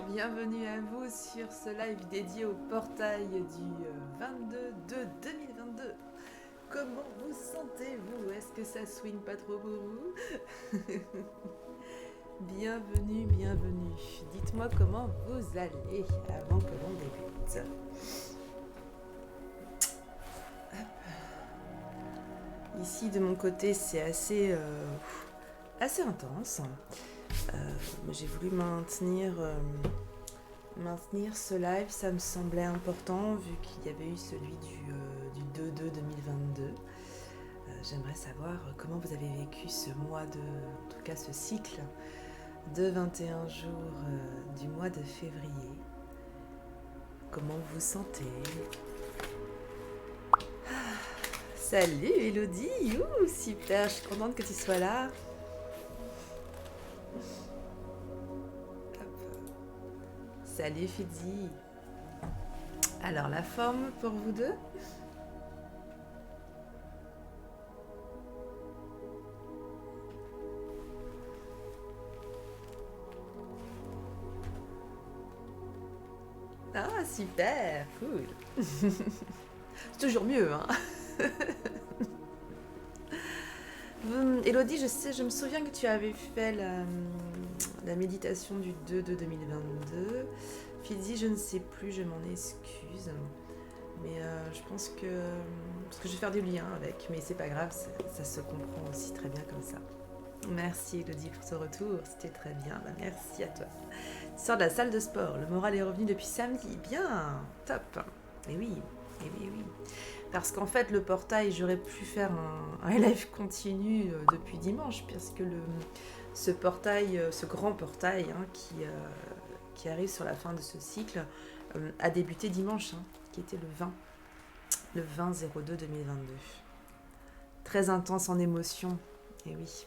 Bienvenue à vous sur ce live dédié au portail du 22/2/2022. Comment vous sentez-vous? Est-ce que ça swing pas trop pour vous? Bienvenue, bienvenue. Dites-moi comment vous allez avant que l'on débute. Hop. Ici de mon côté c'est assez intense. J'ai voulu maintenir ce live, ça me semblait important vu qu'il y avait eu celui du 2/2/2022. J'aimerais savoir comment vous avez vécu ce mois en tout cas ce cycle de 21 jours du mois de février. Comment vous vous sentez? Salut Elodie, ouh, super, je suis contente que tu sois là. Salut Fidzi. Alors la forme pour vous deux? Ah super, cool. C'est toujours mieux, hein. Elodie, je me souviens que tu avais fait la méditation du 2/2/2022. Fidzi, je ne sais plus, je m'en excuse. Mais je pense que je vais faire des liens avec, mais c'est pas grave, ça se comprend aussi très bien comme ça. Merci Elodie pour ce retour, c'était très bien, bah, merci à toi. Tu sors de la salle de sport, le moral est revenu depuis samedi, bien, top. Et oui, et oui, oui. Parce qu'en fait, le portail, j'aurais pu faire un live continu depuis dimanche, puisque ce portail, ce grand portail hein, qui arrive sur la fin de ce cycle, a débuté dimanche, hein, qui était le 20/02/2022. Très intense en émotion, et oui.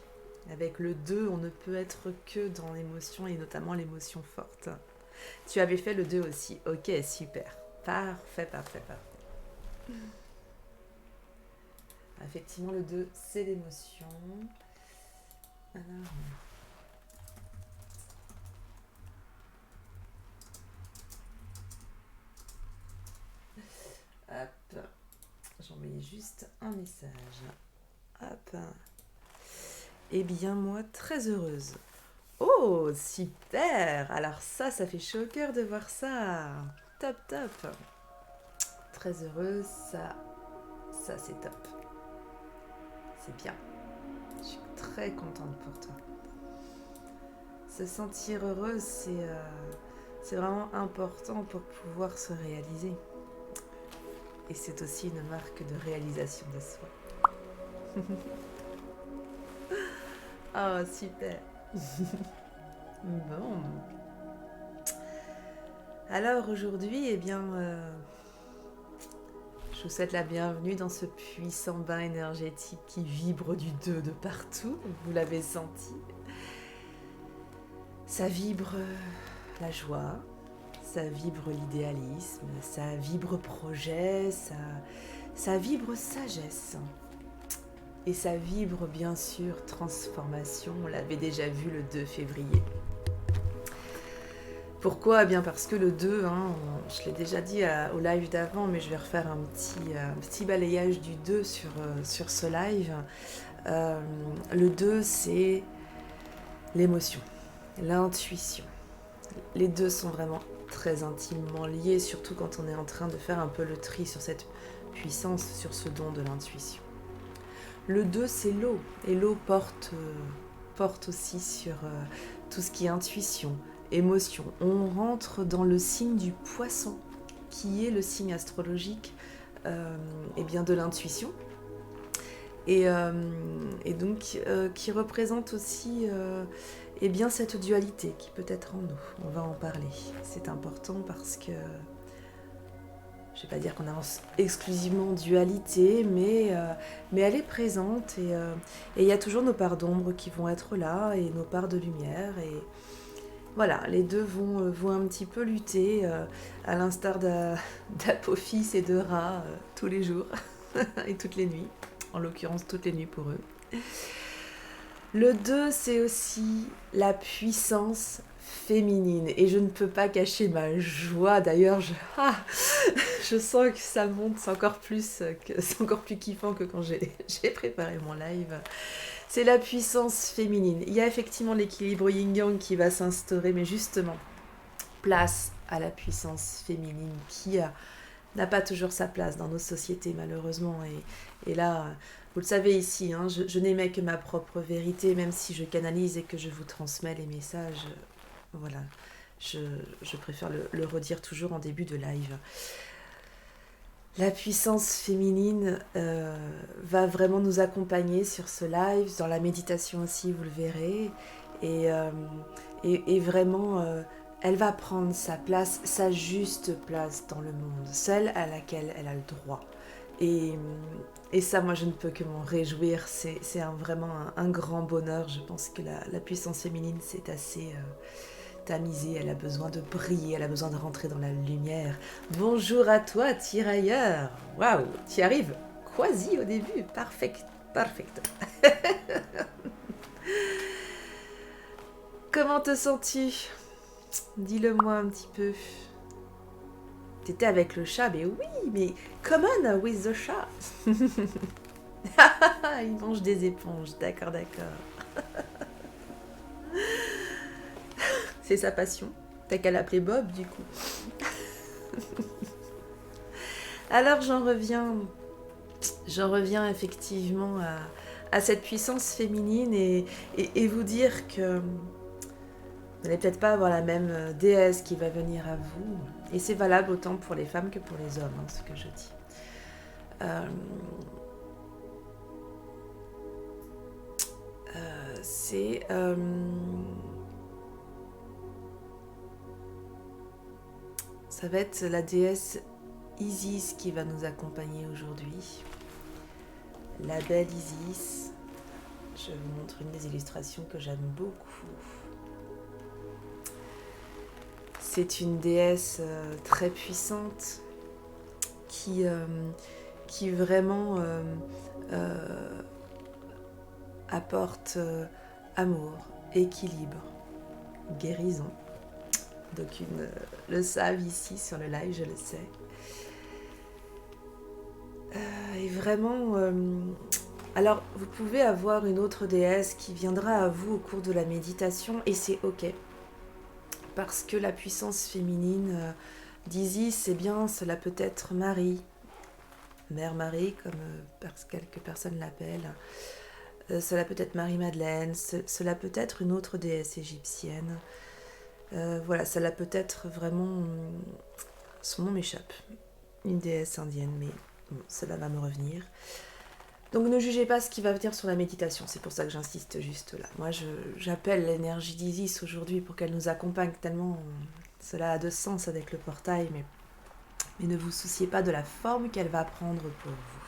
Avec le 2, on ne peut être que dans l'émotion, et notamment l'émotion forte. Tu avais fait le 2 aussi, ok, super. Parfait, parfait, parfait. Effectivement, le 2, c'est l'émotion. Alors... Hop. J'envoie juste un message. Hop. Eh bien, moi, très heureuse. Oh, super! Alors ça fait chaud au cœur de voir ça. Top, top. Très heureuse, ça c'est top. C'est bien. Je suis très contente pour toi. Se sentir heureuse, c'est vraiment important pour pouvoir se réaliser. Et c'est aussi une marque de réalisation de soi. Oh, super. Bon. Alors aujourd'hui, eh bien, je vous souhaite la bienvenue dans ce puissant bain énergétique qui vibre du 2 de partout. Vous l'avez senti. Ça vibre la joie, ça vibre l'idéalisme, ça vibre projet, ça vibre sagesse. Et ça vibre bien sûr transformation, on l'avait déjà vu le 2 février. Pourquoi? Eh bien parce que le 2, hein, je l'ai déjà dit au live d'avant, mais je vais refaire un petit balayage du 2 sur ce live. Le 2, c'est l'émotion, l'intuition. Les deux sont vraiment très intimement liés, surtout quand on est en train de faire un peu le tri sur cette puissance, sur ce don de l'intuition. Le 2, c'est l'eau, et l'eau porte aussi sur tout ce qui est intuition, émotion. On rentre dans le signe du poisson, qui est le signe astrologique eh bien de l'intuition, et donc qui représente aussi eh bien cette dualité qui peut être en nous. On va en parler. C'est important parce que je ne vais pas dire qu'on avance exclusivement en dualité, mais elle est présente et il y a toujours nos parts d'ombre qui vont être là et nos parts de lumière. Et voilà, les deux vont un petit peu lutter à l'instar d'Apophis et de Ra tous les jours et toutes les nuits, en l'occurrence toutes les nuits pour eux. Le 2, c'est aussi la puissance féminine. Et je ne peux pas cacher ma joie. D'ailleurs, je sens que ça monte, c'est encore plus kiffant que quand j'ai préparé mon live. C'est la puissance féminine. Il y a effectivement l'équilibre yin-yang qui va s'instaurer, mais justement, place à la puissance féminine qui n'a pas toujours sa place dans nos sociétés, malheureusement. Et là, vous le savez ici, hein, je n'émets que ma propre vérité, même si je canalise et que je vous transmets les messages. Voilà, je préfère le redire toujours en début de live. La puissance féminine va vraiment nous accompagner sur ce live, dans la méditation aussi, vous le verrez. Et vraiment, elle va prendre sa place, sa juste place dans le monde, celle à laquelle elle a le droit. Et ça, moi, je ne peux que m'en réjouir. C'est vraiment un grand bonheur. Je pense que la puissance féminine, c'est assez tamisé. Elle a besoin de briller, elle a besoin de rentrer dans la lumière. Bonjour à toi, tirailleur. Waouh, tu arrives quasi au début. Parfait. Comment te sens-tu? Dis-le-moi un petit peu. T'étais avec le chat, mais oui, mais come on with the chat. Il mange des éponges, d'accord. C'est sa passion. T'as qu'à l'appeler Bob, du coup. Alors j'en reviens effectivement à cette puissance féminine et vous dire que vous n'allez peut-être pas avoir la même déesse qui va venir à vous. Et c'est valable autant pour les femmes que pour les hommes, hein, ce que je dis. Ça va être la déesse Isis qui va nous accompagner aujourd'hui. La belle Isis. Je vous montre une des illustrations que j'aime beaucoup. C'est une déesse très puissante qui vraiment apporte amour, équilibre, guérison. D'aucunes le savent ici sur le live, je le sais. Et vraiment, alors vous pouvez avoir une autre déesse qui viendra à vous au cours de la méditation et c'est ok. Parce que la puissance féminine d'Isis, eh bien, cela peut être Marie, Mère Marie, comme quelques personnes l'appellent. Cela peut être Marie-Madeleine, cela peut être une autre déesse égyptienne. Voilà, cela peut être vraiment... son nom m'échappe. Une déesse indienne, mais bon, cela va me revenir. Donc ne jugez pas ce qui va venir sur la méditation, c'est pour ça que j'insiste juste là. Moi j'appelle l'énergie d'Isis aujourd'hui pour qu'elle nous accompagne tellement cela a de sens avec le portail, mais ne vous souciez pas de la forme qu'elle va prendre pour vous.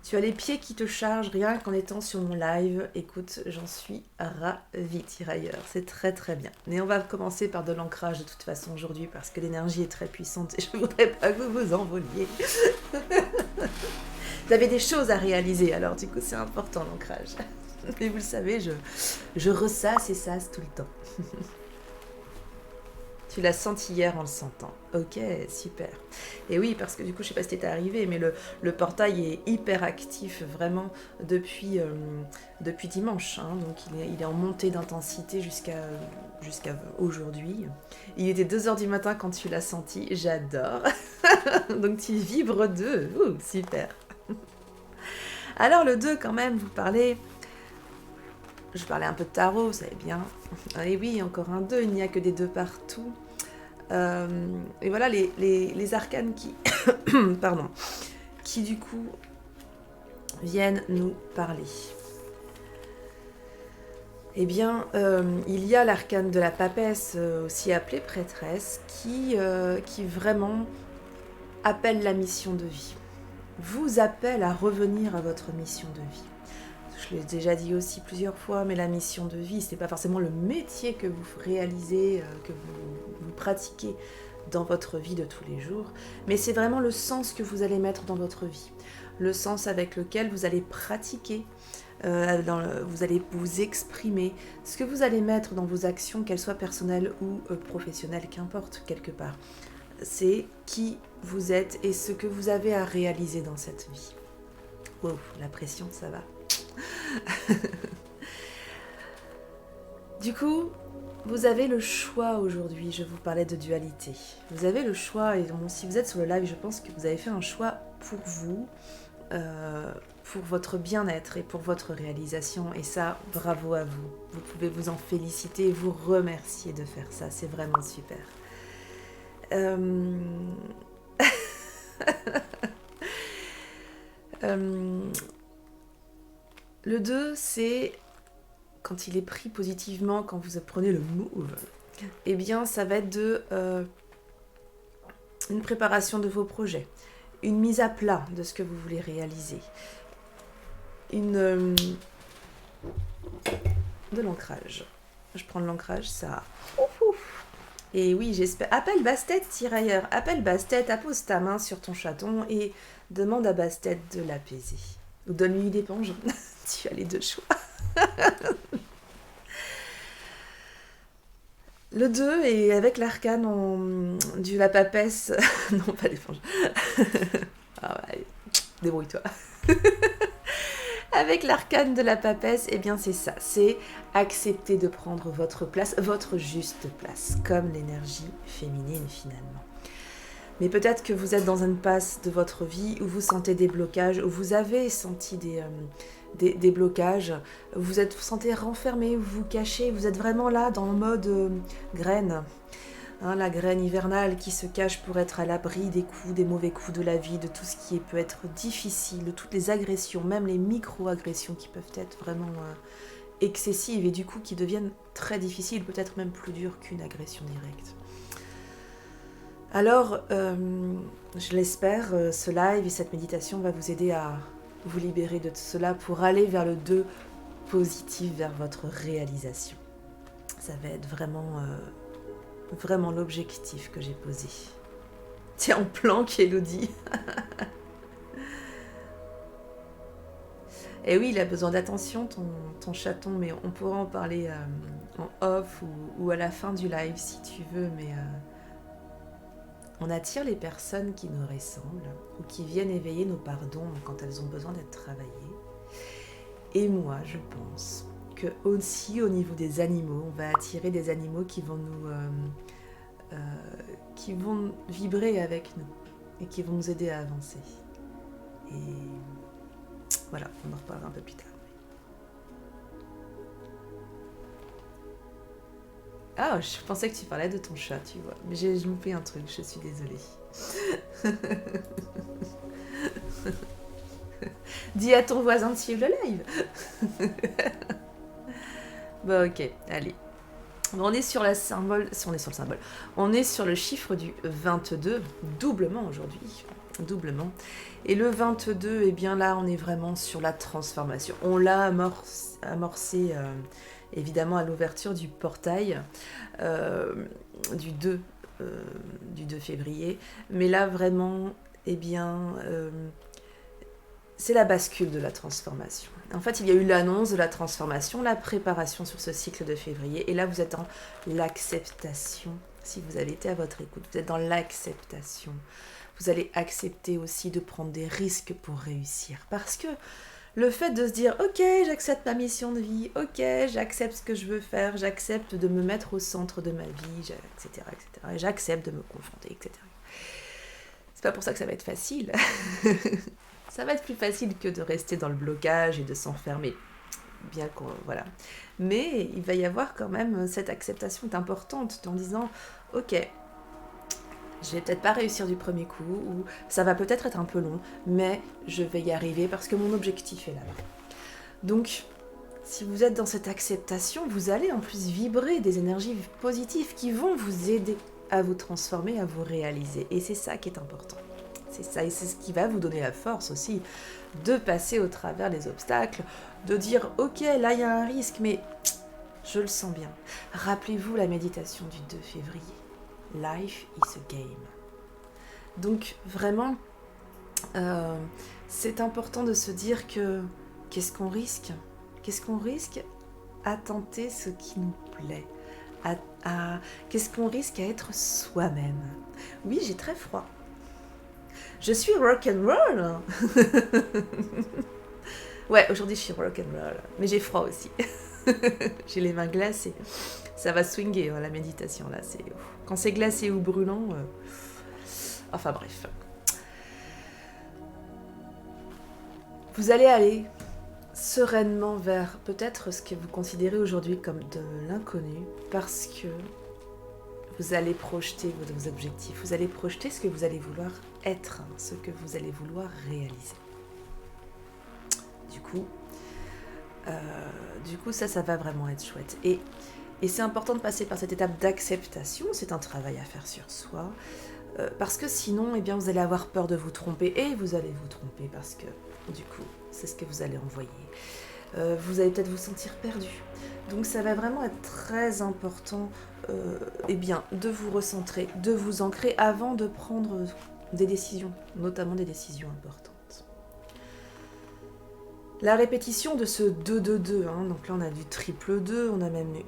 Tu as les pieds qui te chargent rien qu'en étant sur mon live. Écoute, j'en suis ravie, tirailleur, c'est très très bien. Mais on va commencer par de l'ancrage de toute façon aujourd'hui parce que l'énergie est très puissante et je ne voudrais pas que vous vous envoliez. Vous avez des choses à réaliser, alors du coup c'est important l'ancrage. Et vous le savez, je ressasse et sasse tout le temps. Tu l'as senti hier en le sentant. Ok, super. Et oui, parce que du coup, je sais pas si t'étais arrivé, mais le portail est hyper actif vraiment depuis dimanche. Hein, donc il est en montée d'intensité jusqu'à aujourd'hui. Il était 2h du matin quand tu l'as senti. J'adore. Donc tu vibres 2. Ouh, super. Alors le 2 quand même, vous parlez... Je parlais un peu de tarot, vous savez bien. Et oui, encore un 2, il n'y a que des 2 partout. Et voilà les arcanes qui... pardon. Qui du coup viennent nous parler. Eh bien, il y a l'arcane de la papesse, aussi appelée prêtresse, qui vraiment appelle la mission de vie. Vous appelle à revenir à votre mission de vie. Je l'ai déjà dit aussi plusieurs fois, mais la mission de vie, ce n'est pas forcément le métier que vous réalisez, que vous pratiquez dans votre vie de tous les jours, mais c'est vraiment le sens que vous allez mettre dans votre vie, le sens avec lequel vous allez pratiquer Vous allez vous exprimer. Ce que vous allez mettre dans vos actions, qu'elles soient personnelles ou professionnelles, qu'importe, quelque part, c'est qui vous êtes et ce que vous avez à réaliser dans cette vie. Oh, la pression, ça va. Du coup, vous avez le choix aujourd'hui. Je vous parlais de dualité. Vous avez le choix, et donc, si vous êtes sur le live, je pense que vous avez fait un choix pour vous, pour votre bien-être et pour votre réalisation. Et ça, bravo à vous. Vous pouvez vous en féliciter et vous remercier de faire ça. C'est vraiment super. Le 2, c'est quand il est pris positivement, quand vous prenez le move, eh bien ça va être une préparation de vos projets, une mise à plat de ce que vous voulez réaliser, de l'ancrage. Je prends de l'ancrage, ça... Et oui, j'espère... Appelle Bastet, tirailleur. Appelle Bastet, appose ta main sur ton chaton et demande à Bastet de l'apaiser. Ou donne-lui une éponge. Tu as les deux choix. Le 2 est avec l'arcane du la papesse. Non, pas l'éponge. Ah ouais, débrouille-toi. Avec l'arcane de la papesse, eh bien c'est ça. C'est accepter de prendre votre place, votre juste place, comme l'énergie féminine finalement. Mais peut-être que vous êtes dans une passe de votre vie où vous sentez des blocages, où vous avez senti des blocages, vous sentez renfermé, vous vous cachez, vous êtes vraiment là dans le mode graine. Hein, la graine hivernale qui se cache pour être à l'abri des coups, des mauvais coups de la vie, de tout ce qui peut être difficile, de toutes les agressions, même les micro-agressions qui peuvent être vraiment excessives et du coup qui deviennent très difficiles, peut-être même plus dures qu'une agression directe. Alors, je l'espère, ce live et cette méditation va vous aider à vous libérer de tout cela pour aller vers le 2 positif, vers votre réalisation. Ça va être vraiment l'objectif que j'ai posé. Tiens, en planque, Elodie. Et oui, il a besoin d'attention, ton chaton, mais on pourra en parler en off ou à la fin du live si tu veux, mais on attire les personnes qui nous ressemblent ou qui viennent éveiller nos parts d'ombre quand elles ont besoin d'être travaillées. Et moi, je pense que aussi au niveau des animaux, on va attirer des animaux qui vont qui vont vibrer avec nous et qui vont nous aider à avancer. Et voilà, on en reparlera un peu plus tard. Ah, je pensais que tu parlais de ton chat, tu vois. Mais j'ai loupé un truc, je suis désolée. Dis à ton voisin de suivre le live. Bon, ok, allez. On est sur le symbole. On est sur le chiffre du 22, doublement aujourd'hui. Doublement. Et le 22, eh bien là, on est vraiment sur la transformation. On l'a amorcé évidemment à l'ouverture du portail du 2 février. Mais là, vraiment, eh bien, c'est la bascule de la transformation. En fait, il y a eu l'annonce de la transformation, la préparation sur ce cycle de février. Et là, vous êtes dans l'acceptation. Si vous avez été à votre écoute, vous êtes dans l'acceptation. Vous allez accepter aussi de prendre des risques pour réussir. Parce que le fait de se dire « Ok, j'accepte ma mission de vie. Ok, j'accepte ce que je veux faire. J'accepte de me mettre au centre de ma vie, etc. etc. Et j'accepte de me confronter, etc. » C'est pas pour ça que ça va être facile. Ça va être plus facile que de rester dans le blocage et de s'enfermer. Bien qu'on... Voilà. Mais il va y avoir quand même cette acceptation importante en disant « Ok, je vais peut-être pas réussir du premier coup, ou ça va peut-être être un peu long, mais je vais y arriver parce que mon objectif est là-bas. » Donc, si vous êtes dans cette acceptation, vous allez en plus vibrer des énergies positives qui vont vous aider à vous transformer, à vous réaliser. Et c'est ça qui est important. C'est ça, et c'est ce qui va vous donner la force aussi de passer au travers des obstacles, de dire « Ok, là il y a un risque, mais je le sens bien. » Rappelez-vous la méditation du 2 février. Life is a game. Donc vraiment, c'est important de se dire que qu'est-ce qu'on risque ? Qu'est-ce qu'on risque à tenter ce qui nous plaît? Qu'est-ce qu'on risque à être soi-même? Oui, j'ai très froid. Je suis rock'n'roll. Ouais, aujourd'hui je suis rock'n'roll, mais j'ai froid aussi. J'ai les mains glacées. Ça va swinguer la méditation là. Quand c'est glacé ou brûlant. Enfin bref. Vous allez aller sereinement vers peut-être ce que vous considérez aujourd'hui comme de l'inconnu, parce que vous allez projeter vos objectifs, vous allez projeter ce que vous allez vouloir être, ce que vous allez vouloir réaliser. Du coup, ça va vraiment être chouette. Et c'est important de passer par cette étape d'acceptation, c'est un travail à faire sur soi, parce que sinon, eh bien, vous allez avoir peur de vous tromper, et vous allez vous tromper, parce que, du coup, c'est ce que vous allez envoyer. Vous allez peut-être vous sentir perdu. Donc ça va vraiment être très important eh bien, de vous recentrer, de vous ancrer avant de prendre des décisions, notamment des décisions importantes. La répétition de ce 2-2-2, donc là on a du triple 2, on a même 1,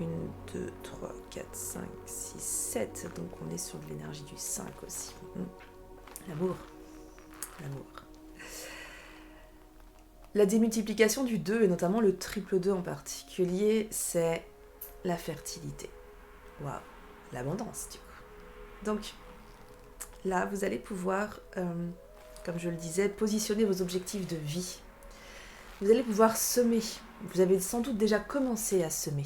2, 3, 4, 5, 6, 7, donc on est sur de l'énergie du 5 aussi. L'amour. La démultiplication du 2, et notamment le triple 2 en particulier, c'est la fertilité. Waouh, l'abondance du coup. Donc là, vous allez pouvoir, comme je le disais, positionner vos objectifs de vie. Vous allez pouvoir semer. Vous avez sans doute déjà commencé à semer.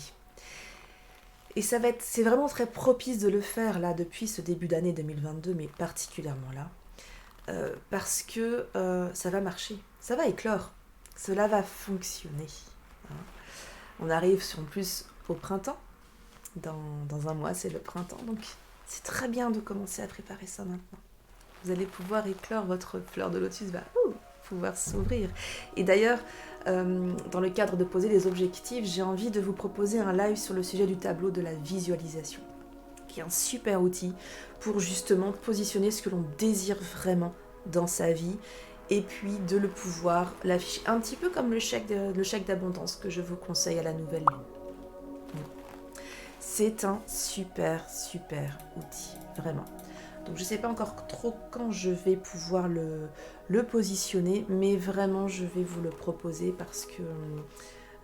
Et c'est vraiment très propice de le faire là depuis ce début d'année 2022, mais particulièrement là, parce que ça va marcher, ça va éclore. Cela va fonctionner. On arrive en plus au printemps. Dans un mois, c'est le printemps. Donc, c'est très bien de commencer à préparer ça maintenant. Vous allez pouvoir éclore, votre fleur de lotus va pouvoir s'ouvrir. Et d'ailleurs, dans le cadre de poser les objectifs, j'ai envie de vous proposer un live sur le sujet du tableau de la visualisation, qui est un super outil pour justement positionner ce que l'on désire vraiment dans sa vie, et puis de le pouvoir l'afficher, un petit peu comme le chèque d'abondance que je vous conseille à la nouvelle lune. C'est un super outil, vraiment. Donc je ne sais pas encore trop quand je vais pouvoir le positionner, mais vraiment je vais vous le proposer parce que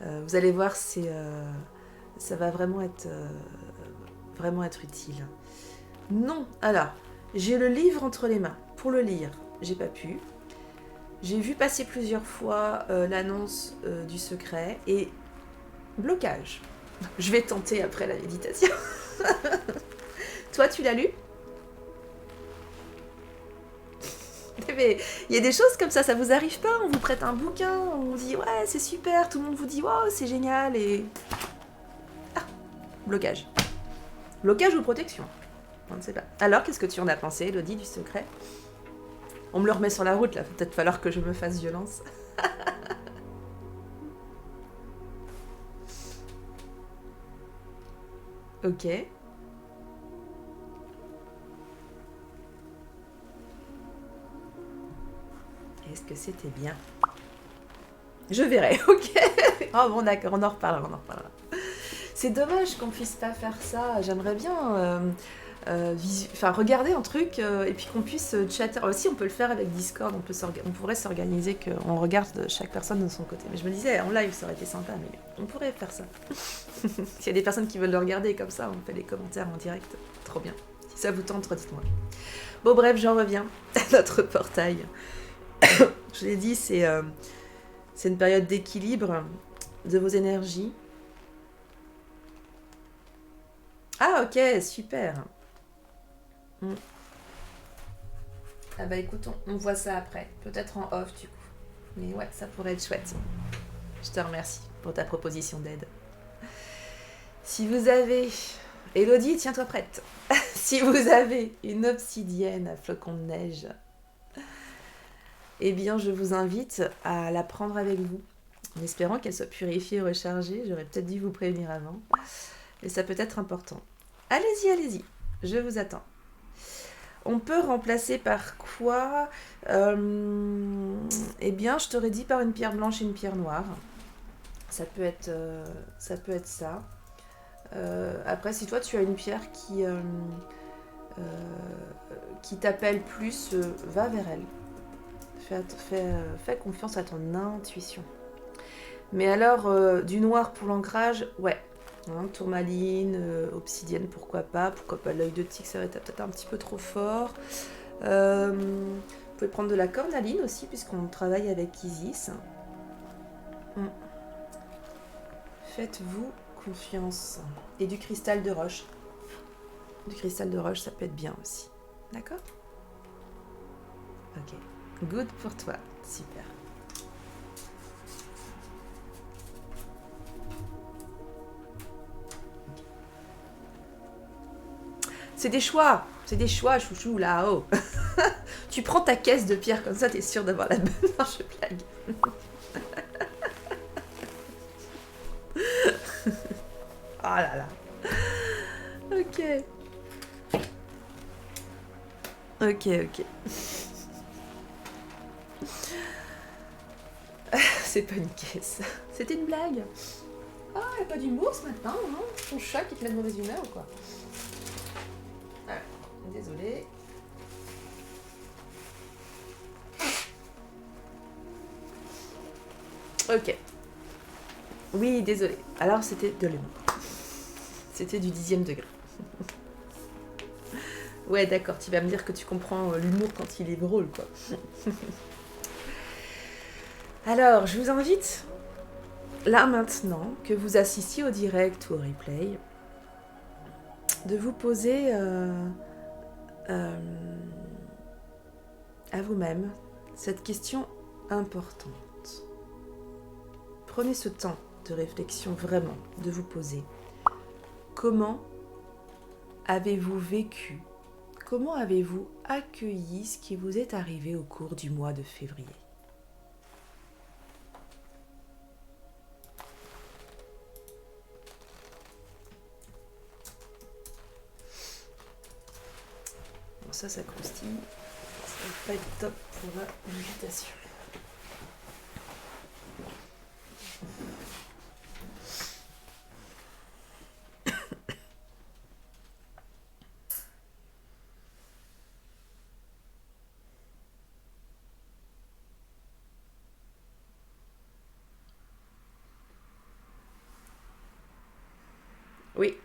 vous allez voir, ça va vraiment être utile. Non, alors, j'ai le livre entre les mains. Pour le lire, j'ai pas pu. J'ai vu passer plusieurs fois l'annonce du secret et blocage. Je vais tenter après la méditation. Toi, tu l'as lu? Mais il y a des choses comme ça vous arrive pas? On vous prête un bouquin, on vous dit ouais c'est super, tout le monde vous dit waouh c'est génial et... blocage. Blocage ou protection? On ne sait pas. Alors qu'est-ce que tu en as pensé, Elodie, du secret? On me le remet sur la route là, peut-être falloir que je me fasse violence. Ok. Est-ce que c'était bien? Je verrai, ok. Oh bon d'accord, on en reparlera. C'est dommage qu'on puisse pas faire ça. J'aimerais bien regarder un truc et puis qu'on puisse chatter. Aussi, on peut le faire avec Discord, on pourrait s'organiser qu'on regarde chaque personne de son côté. Mais je me disais, en live, ça aurait été sympa, mais on pourrait faire ça. S'il y a des personnes qui veulent le regarder comme ça, on fait les commentaires en direct. Trop bien. Si ça vous tente, dites-moi. Bon bref, j'en reviens à notre portail. Je l'ai dit, c'est une période d'équilibre de vos énergies. Ah ok, super. Ah bah écoute, on voit ça après. Peut-être en off du coup. Mais ouais, ça pourrait être chouette. Je te remercie pour ta proposition d'aide. Si vous avez... Elodie, tiens-toi prête. Si vous avez une obsidienne à flocons de neige, eh bien je vous invite à la prendre avec vous. En espérant qu'elle soit purifiée et rechargée. J'aurais peut-être dû vous prévenir avant. Et ça peut être important. Allez-y, je vous attends. On peut remplacer par quoi? Eh bien, je t'aurais dit par une pierre blanche et une pierre noire. ça peut être ça. Après, si toi tu as une pierre qui t'appelle plus, va vers elle. Fais confiance à ton intuition. Mais alors, du noir pour l'ancrage, ouais. Hein, tourmaline, obsidienne, pourquoi pas l'œil de tigre, ça va être peut-être un petit peu trop fort. Vous pouvez prendre de la cornaline aussi, puisqu'on travaille avec Isis. Faites-vous confiance. Et du cristal de roche. Du cristal de roche, ça peut être bien aussi. D'accord? Ok. Good pour toi. Super. C'est des choix, chouchou, là-haut. Tu prends ta caisse de pierre comme ça, t'es sûr d'avoir la bonne. Non, je blague. Oh là là. Ok. Ok. C'est pas une caisse. C'était une blague. Ah, y'a pas d'humour ce matin, hein? Ton chat qui te met de mauvaise humeur ou quoi? Ah, désolée. Ok. Oui, désolée. Alors c'était de l'humour. C'était du 10e degré. Ouais, d'accord, tu vas me dire que tu comprends l'humour quand il est drôle, quoi. Alors, je vous invite, là maintenant, que vous assistiez au direct ou au replay, de vous poser à vous-même cette question importante. Prenez ce temps de réflexion vraiment, de vous poser. Comment avez-vous vécu? Comment avez-vous accueilli ce qui vous est arrivé au cours du mois de février? Bon, ça croustille. Ça va pas être top pour la méditation. Oui.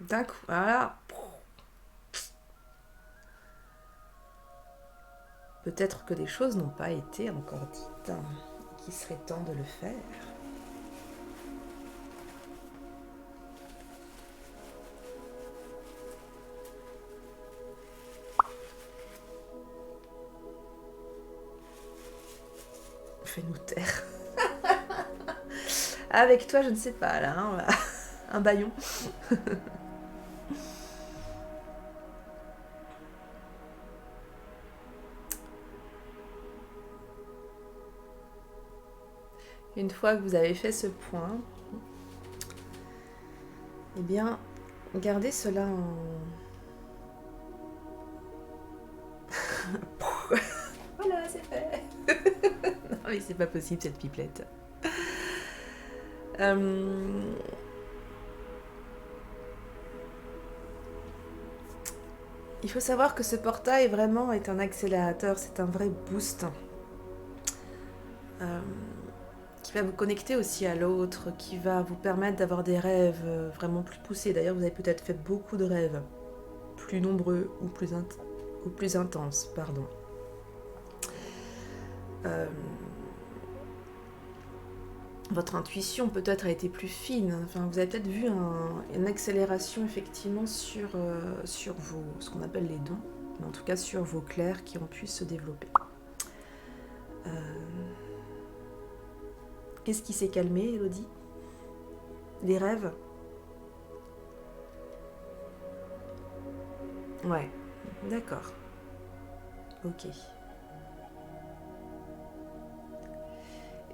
D'un coup, voilà. Peut-être que des choses n'ont pas été encore dites, qu'il serait temps de le faire. Fais-nous taire. Avec toi, je ne sais pas, là, hein, un bâillon. Une fois que vous avez fait ce point, eh bien, gardez cela en... Voilà, c'est fait. Non, mais c'est pas possible, cette pipelette. Il faut savoir que ce portail vraiment est un accélérateur, c'est un vrai boost. Qui va vous connecter aussi à l'autre, qui va vous permettre d'avoir des rêves vraiment plus poussés. D'ailleurs, vous avez peut-être fait beaucoup de rêves, plus nombreux ou plus intenses, pardon. Votre intuition peut-être a été plus fine. Enfin, vous avez peut-être vu une accélération effectivement sur vos, ce qu'on appelle les dons, mais en tout cas sur vos clairs qui ont pu se développer. Qu'est-ce qui s'est calmé, Elodie? Les rêves? Ouais, d'accord. Ok.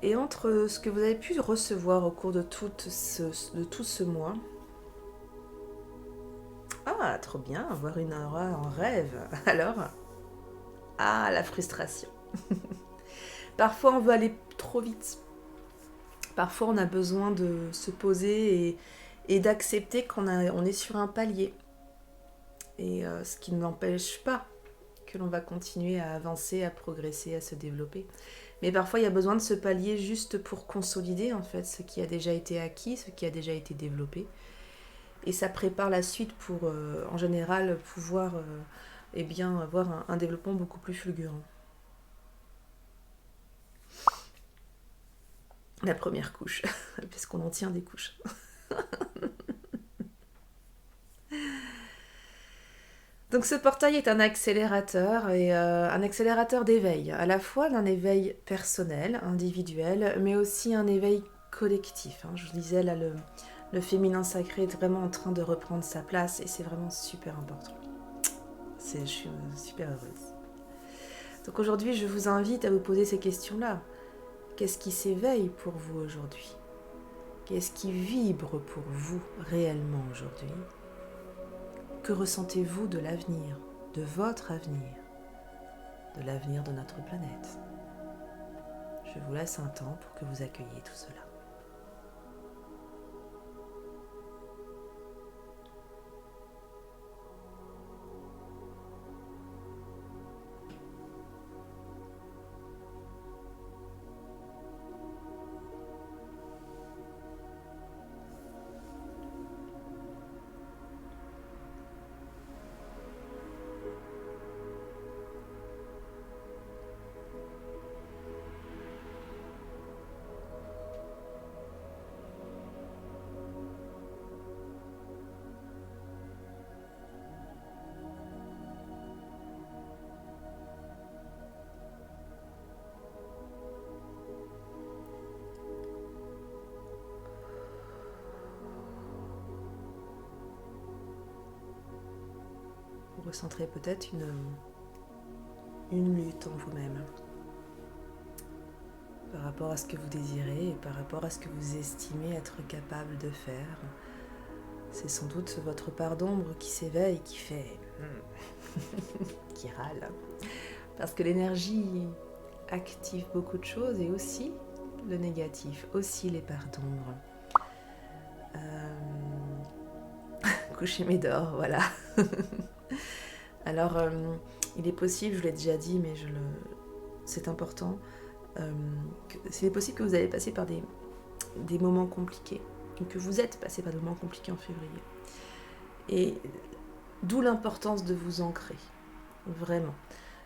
Et entre ce que vous avez pu recevoir au cours de tout ce mois... Ah, trop bien, avoir une aura en rêve. Alors? Ah, la frustration. Parfois, on veut aller trop vite. Parfois, on a besoin de se poser et d'accepter on est sur un palier. Et ce qui n'empêche pas que l'on va continuer à avancer, à progresser, à se développer. Mais parfois, il y a besoin de ce palier juste pour consolider en fait ce qui a déjà été acquis, ce qui a déjà été développé. Et ça prépare la suite pour, en général, pouvoir eh bien, avoir un développement beaucoup plus fulgurant. La première couche, puisqu'on en tient des couches. Donc ce portail est un accélérateur et un accélérateur d'éveil, à la fois d'un éveil personnel, individuel, mais aussi un éveil collectif. Je vous disais là, le féminin sacré est vraiment en train de reprendre sa place et c'est vraiment super important. Je suis super heureuse. Donc aujourd'hui, je vous invite à vous poser ces questions-là. Qu'est-ce qui s'éveille pour vous aujourd'hui ? Qu'est-ce qui vibre pour vous réellement aujourd'hui ? Que ressentez-vous de l'avenir, de votre avenir, de l'avenir de notre planète ? Je vous laisse un temps pour que vous accueilliez tout cela. Vous ressentirez peut-être une lutte en vous-même par rapport à ce que vous désirez et par rapport à ce que vous estimez être capable de faire. C'est sans doute votre part d'ombre qui s'éveille, qui fait... qui râle. Parce que l'énergie active beaucoup de choses et aussi le négatif, aussi les parts d'ombre. Coucher mes dors, voilà. Alors, il est possible, je vous l'ai déjà dit, mais c'est important, c'est possible que vous allez passer par des moments compliqués, que vous êtes passé par des moments compliqués en février. Et d'où l'importance de vous ancrer, vraiment.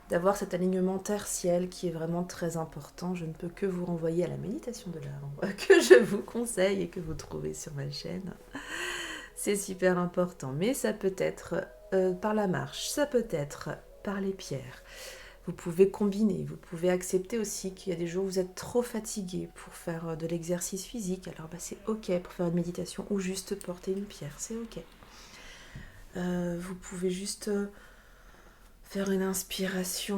D'avoir cet alignement terre-ciel qui est vraiment très important. Je ne peux que vous renvoyer à la méditation de l'arbre, que je vous conseille et que vous trouvez sur ma chaîne. C'est super important, mais ça peut être par la marche, ça peut être par les pierres. Vous pouvez combiner, vous pouvez accepter aussi qu'il y a des jours où vous êtes trop fatigué pour faire de l'exercice physique. Alors c'est ok pour faire une méditation ou juste porter une pierre, c'est ok. Vous pouvez juste faire une inspiration,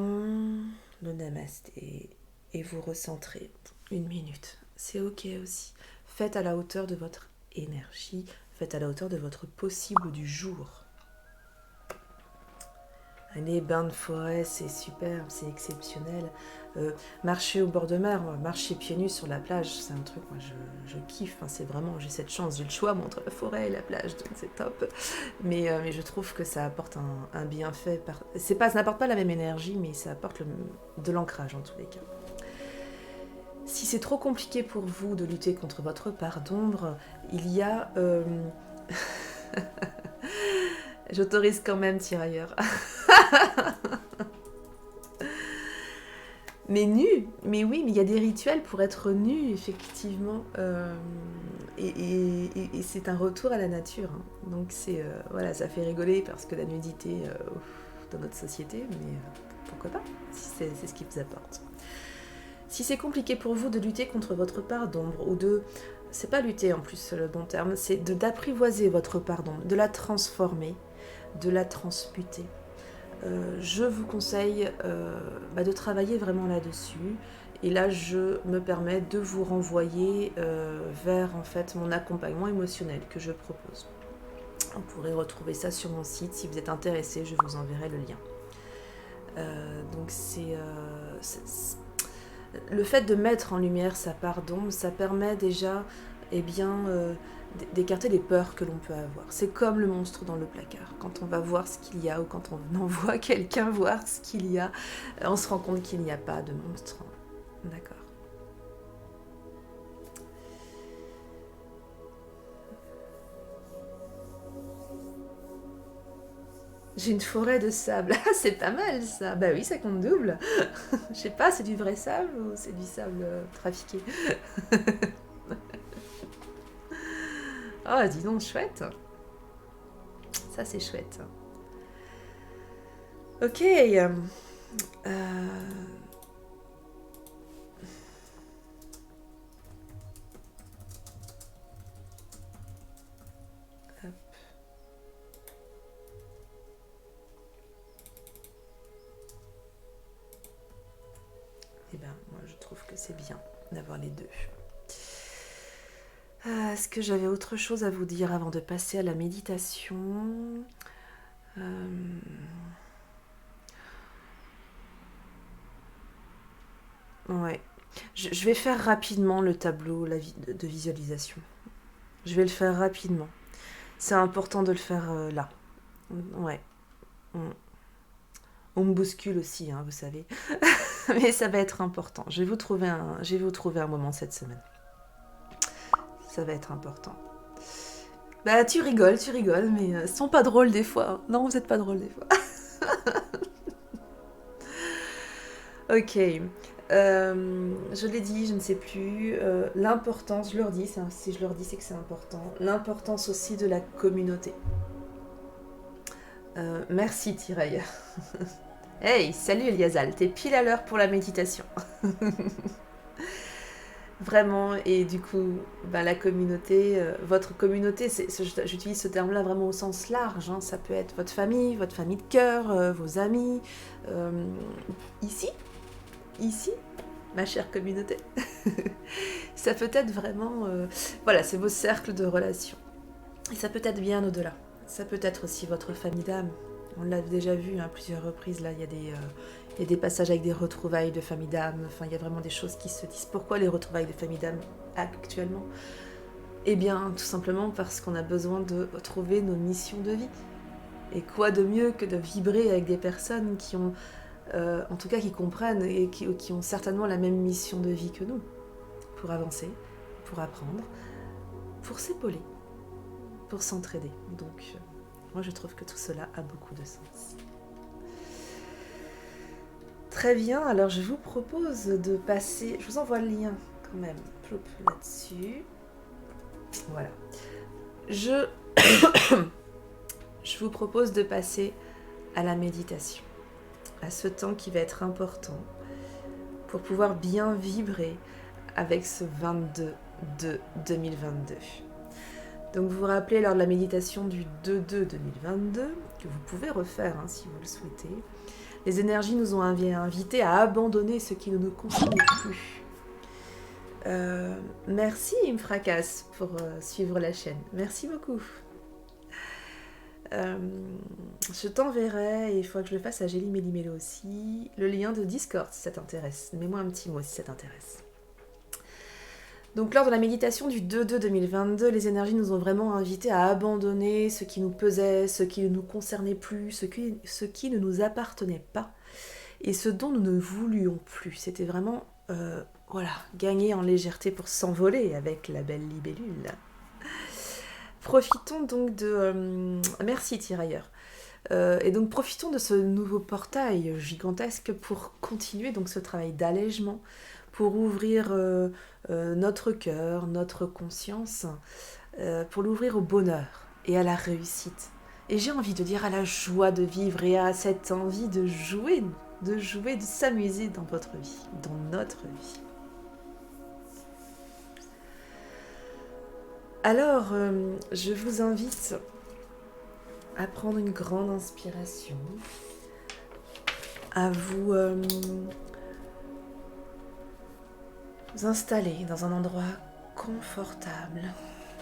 le namasté, et vous recentrer 1 minute. C'est ok aussi. Faites à la hauteur de votre énergie. Faites à la hauteur de votre possible du jour. Allez, bain de forêt, c'est superbe, c'est exceptionnel. Marcher au bord de mer, marcher pieds nus sur la plage, c'est un truc, moi je kiffe. C'est vraiment, j'ai cette chance, j'ai le choix entre la forêt et la plage, donc c'est top. Mais je trouve que ça apporte un bienfait. Ça n'apporte pas la même énergie, mais ça apporte de l'ancrage en tous les cas. Si c'est trop compliqué pour vous de lutter contre votre part d'ombre, il y a... J'autorise quand même tirailleur. Mais nu, mais oui, mais il y a des rituels pour être nu, effectivement. Et c'est un retour à la nature. Donc voilà, ça fait rigoler parce que la nudité dans notre société, mais pourquoi pas, si c'est ce qui vous apporte. Si c'est compliqué pour vous de lutter contre votre part d'ombre, ou c'est pas lutter en plus le bon terme, c'est d'apprivoiser votre part d'ombre, de la transformer, de la transmuter. Je vous conseille de travailler vraiment là-dessus. Et là, je me permets de vous renvoyer vers en fait mon accompagnement émotionnel que je propose. Vous pourrez retrouver ça sur mon site. Si vous êtes intéressé, je vous enverrai le lien. Donc le fait de mettre en lumière sa part d'ombre, ça permet déjà d'écarter les peurs que l'on peut avoir. C'est comme le monstre dans le placard. Quand on va voir ce qu'il y a ou quand on envoie quelqu'un voir ce qu'il y a, on se rend compte qu'il n'y a pas de monstre. D'accord. J'ai une forêt de sable. Ah, c'est pas mal ça. Bah oui, ça compte double. Je sais pas, c'est du vrai sable ou c'est du sable trafiqué? Oh, dis donc, chouette. Ça, c'est chouette. Ok. Hop. Eh ben, moi, je trouve que c'est bien d'avoir les deux. Est-ce que j'avais autre chose à vous dire avant de passer à la méditation? Ouais. Je vais faire rapidement le tableau de visualisation. Je vais le faire rapidement. C'est important de le faire là. Ouais. On me bouscule aussi, hein, vous savez. Mais ça va être important. Je vais vous trouver un moment cette semaine. Ça va être important. Bah, tu rigoles, mais ils sont pas drôles des fois. Non, vous êtes pas drôles des fois. Ok. Je l'ai dit, je ne sais plus. L'importance, je leur dis, si je leur dis, c'est que c'est important. L'importance aussi de la communauté. Merci, Tirailleur. Hey, salut Eliasal, t'es pile à l'heure pour la méditation. Vraiment, et du coup, ben, la communauté, votre communauté, j'utilise ce terme-là vraiment au sens large, hein, ça peut être votre famille de cœur, vos amis, ici, ma chère communauté. Ça peut être vraiment, voilà, c'est vos cercles de relations. Et ça peut être bien au-delà. Ça peut être aussi votre famille d'âme. On l'a déjà vu à plusieurs reprises, là, il y a des passages avec des retrouvailles de famille d'âme, enfin il y a vraiment des choses qui se disent. Pourquoi les retrouvailles de famille d'âme actuellement? Eh bien, tout simplement parce qu'on a besoin de trouver nos missions de vie. Et quoi de mieux que de vibrer avec des personnes qui ont, en tout cas qui comprennent et qui ont certainement la même mission de vie que nous, pour avancer, pour apprendre, pour s'épauler, pour s'entraider. Donc, moi je trouve que tout cela a beaucoup de sens. Très bien, alors je vous propose de passer... Je vous envoie le lien quand même, là-dessus. Voilà. Je vous propose de passer à la méditation, à ce temps qui va être important pour pouvoir bien vibrer avec ce 22 de 2022. Donc vous vous rappelez lors de la méditation du 2-2-2022, que vous pouvez refaire si vous le souhaitez, les énergies nous ont invités à abandonner ce qui ne nous concerne plus. Merci Imfracas pour suivre la chaîne. Merci beaucoup. Je t'enverrai, et il faudra que je le fasse à Gélie Mélimelo aussi, le lien de Discord si ça t'intéresse. Mets-moi un petit mot si ça t'intéresse. Donc lors de la méditation du 2-2-2022, les énergies nous ont vraiment invités à abandonner ce qui nous pesait, ce qui ne nous concernait plus, ce qui ne nous appartenait pas, et ce dont nous ne voulions plus. C'était vraiment, gagner en légèreté pour s'envoler avec la belle libellule. Profitons donc de... merci Tirailleur. Et donc profitons de ce nouveau portail gigantesque pour continuer donc ce travail d'allègement, pour ouvrir notre cœur, notre conscience, pour l'ouvrir au bonheur et à la réussite. Et j'ai envie de dire à la joie de vivre et à cette envie de jouer, de s'amuser dans votre vie, dans notre vie. Alors, je vous invite à prendre une grande inspiration, à vous installer dans un endroit confortable.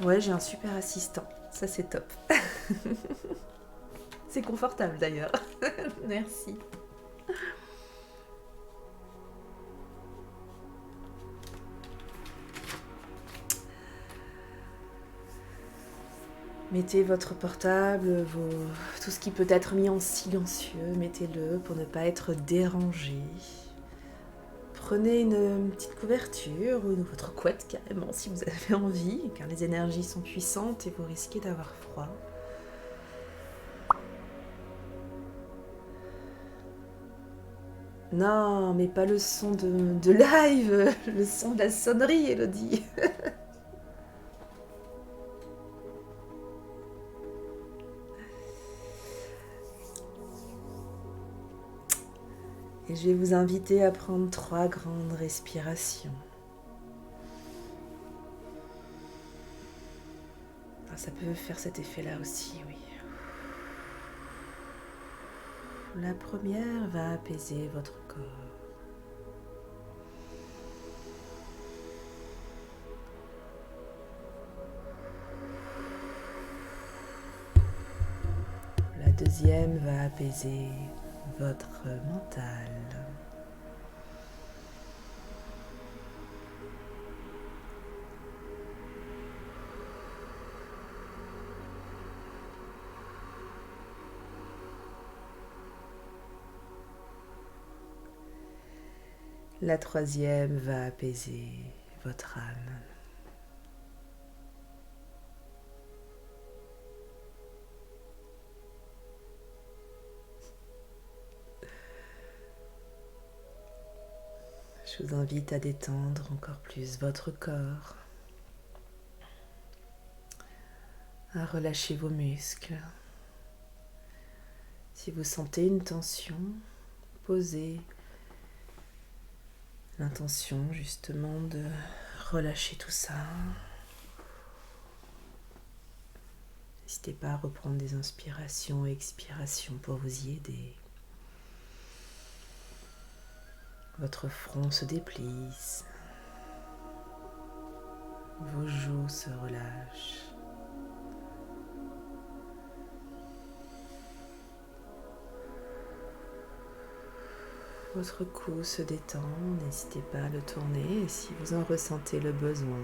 Ouais, j'ai un super assistant, ça c'est top. C'est confortable d'ailleurs. Merci. Mettez votre portable, tout ce qui peut être mis en silencieux, mettez-le pour ne pas être dérangé. Prenez une petite couverture ou votre couette carrément si vous avez envie, car les énergies sont puissantes et vous risquez d'avoir froid. Non, mais pas le son de live, le son de la sonnerie, Elodie. Et je vais vous inviter à prendre 3 grandes respirations. Ah, ça peut faire cet effet-là aussi, oui. La première va apaiser votre corps. La deuxième va apaiser votre mental. La troisième va apaiser votre âme. Je vous invite à détendre encore plus votre corps, à relâcher vos muscles. Si vous sentez une tension, posez l'intention justement de relâcher tout ça. N'hésitez pas à reprendre des inspirations et expirations pour vous y aider. Votre front se déplisse, vos joues se relâchent. Votre cou se détend, n'hésitez pas à le tourner si vous en ressentez le besoin.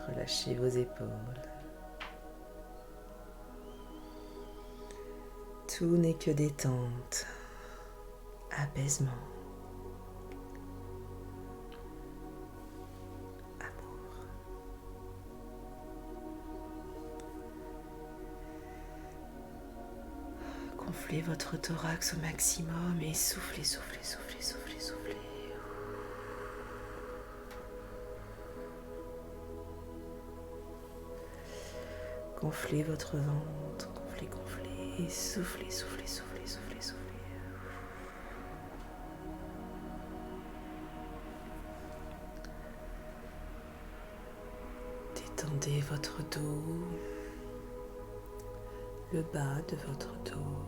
Relâchez vos épaules. Tout n'est que détente, apaisement, amour. Gonflez votre thorax au maximum et soufflez, soufflez, soufflez, soufflez, soufflez. Gonflez votre ventre, gonflez, gonflez. Et soufflez, soufflez, soufflez, soufflez, soufflez. Détendez votre dos, le bas de votre dos,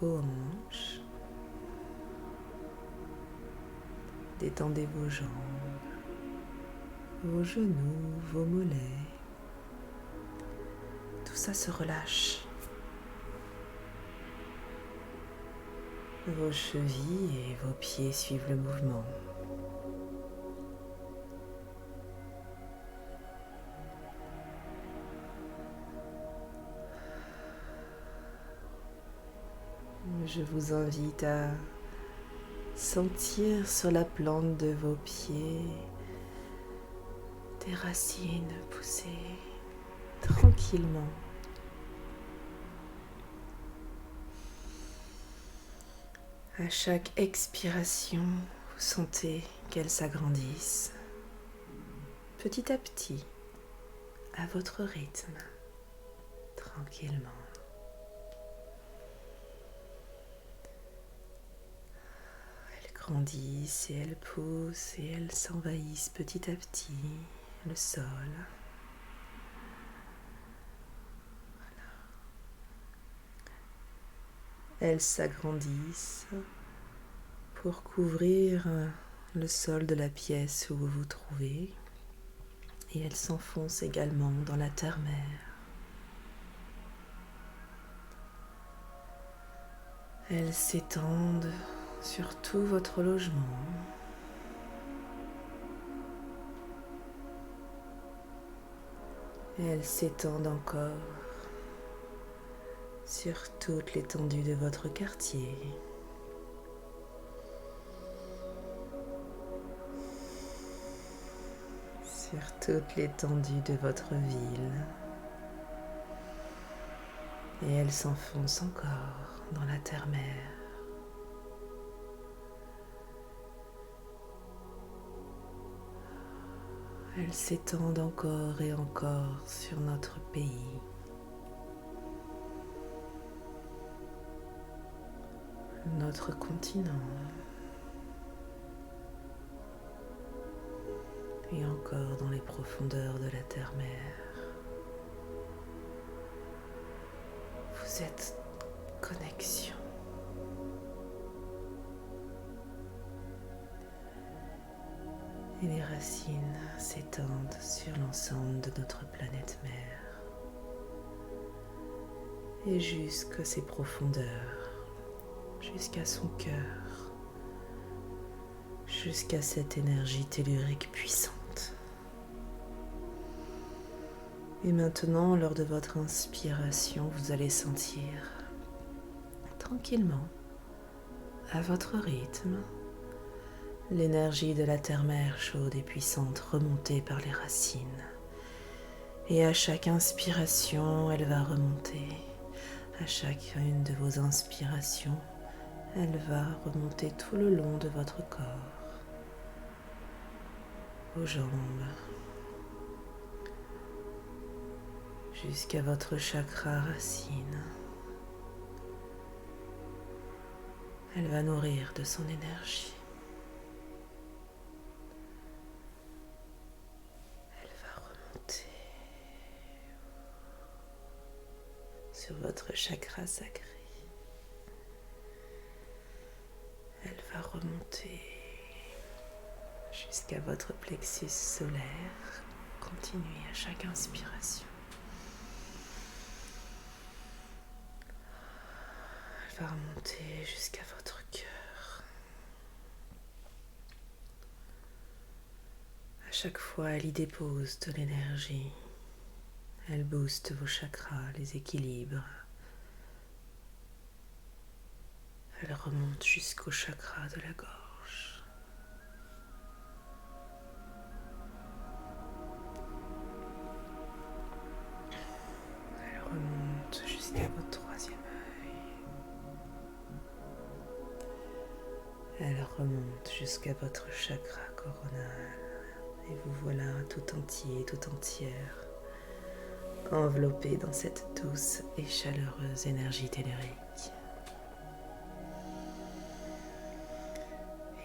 vos hanches. Détendez vos jambes, vos genoux, vos mollets. Tout ça se relâche. Vos chevilles et vos pieds suivent le mouvement. Je vous invite à sentir sur la plante de vos pieds des racines pousser tranquillement. À chaque expiration, vous sentez qu'elles s'agrandissent petit à petit, à votre rythme, tranquillement. Elles grandissent et elles poussent et elles s'envahissent petit à petit le sol. Elles s'agrandissent pour couvrir le sol de la pièce où vous vous trouvez et elles s'enfoncent également dans la terre-mère. Elles s'étendent sur tout votre logement. Et elles s'étendent encore sur toute l'étendue de votre quartier. Sur toute l'étendue de votre ville. Et elles s'enfoncent encore dans la terre-mère. Elles s'étendent encore et encore sur notre pays. Notre continent. Et encore dans les profondeurs de la terre-mère. Vous êtes connexion. Et les racines s'étendent sur l'ensemble de notre planète mère. Et jusqu'à ses profondeurs, jusqu'à son cœur, jusqu'à cette énergie tellurique puissante. Et maintenant, lors de votre inspiration, vous allez sentir tranquillement, à votre rythme, l'énergie de la terre-mère chaude et puissante remontée par les racines. Et à chaque inspiration, elle va remonter. À chacune de vos inspirations, elle va remonter tout le long de votre corps, vos jambes, jusqu'à votre chakra racine. Elle va nourrir de son énergie. Elle va remonter sur votre chakra sacré. Elle va remonter jusqu'à votre plexus solaire. Continuez à chaque inspiration. Elle va remonter jusqu'à votre cœur. À chaque fois, elle y dépose de l'énergie. Elle booste vos chakras, les équilibre. Elle remonte jusqu'au chakra de la gorge. Elle remonte jusqu'à votre troisième œil. Elle remonte jusqu'à votre chakra coronal. Et vous voilà tout entier, tout entière, enveloppé dans cette douce et chaleureuse énergie tellurique.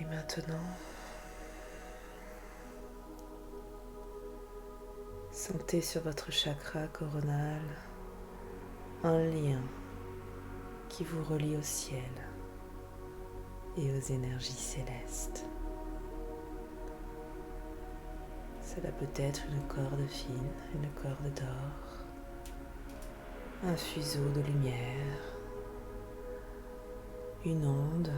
Et maintenant, sentez sur votre chakra coronal un lien qui vous relie au ciel et aux énergies célestes. Cela peut être une corde fine, une corde d'or, un fuseau de lumière, une onde.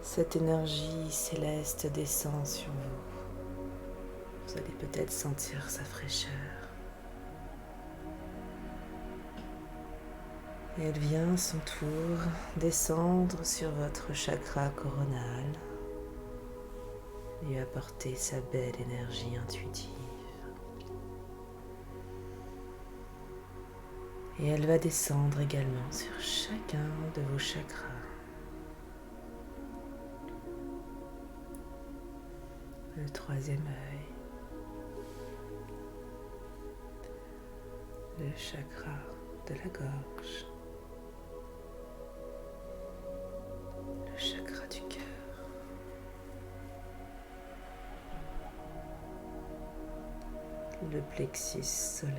Cette énergie céleste descend sur vous. Vous allez peut-être sentir sa fraîcheur. Et elle vient à son tour descendre sur votre chakra coronal et apporter sa belle énergie intuitive. Et elle va descendre également sur chacun de vos chakras. Le troisième œil, le chakra de la gorge, le chakra du cœur, le plexus solaire,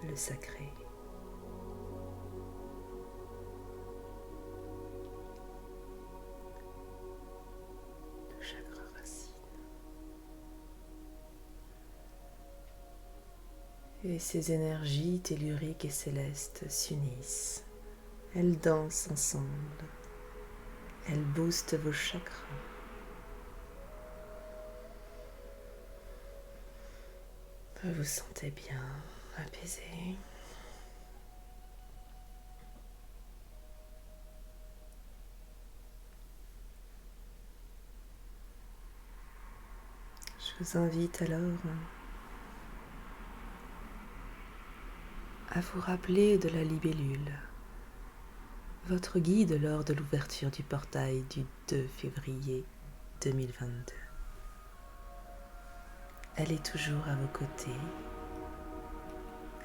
le sacré, le chakra racine, Et ces énergies telluriques et célestes s'unissent. Elles dansent ensemble. Elles boostent vos chakras. Vous vous sentez bien, apaisé. Je vous invite alors à vous rappeler de la libellule, votre guide lors de l'ouverture du portail du 2 février 2022. Elle est toujours à vos côtés,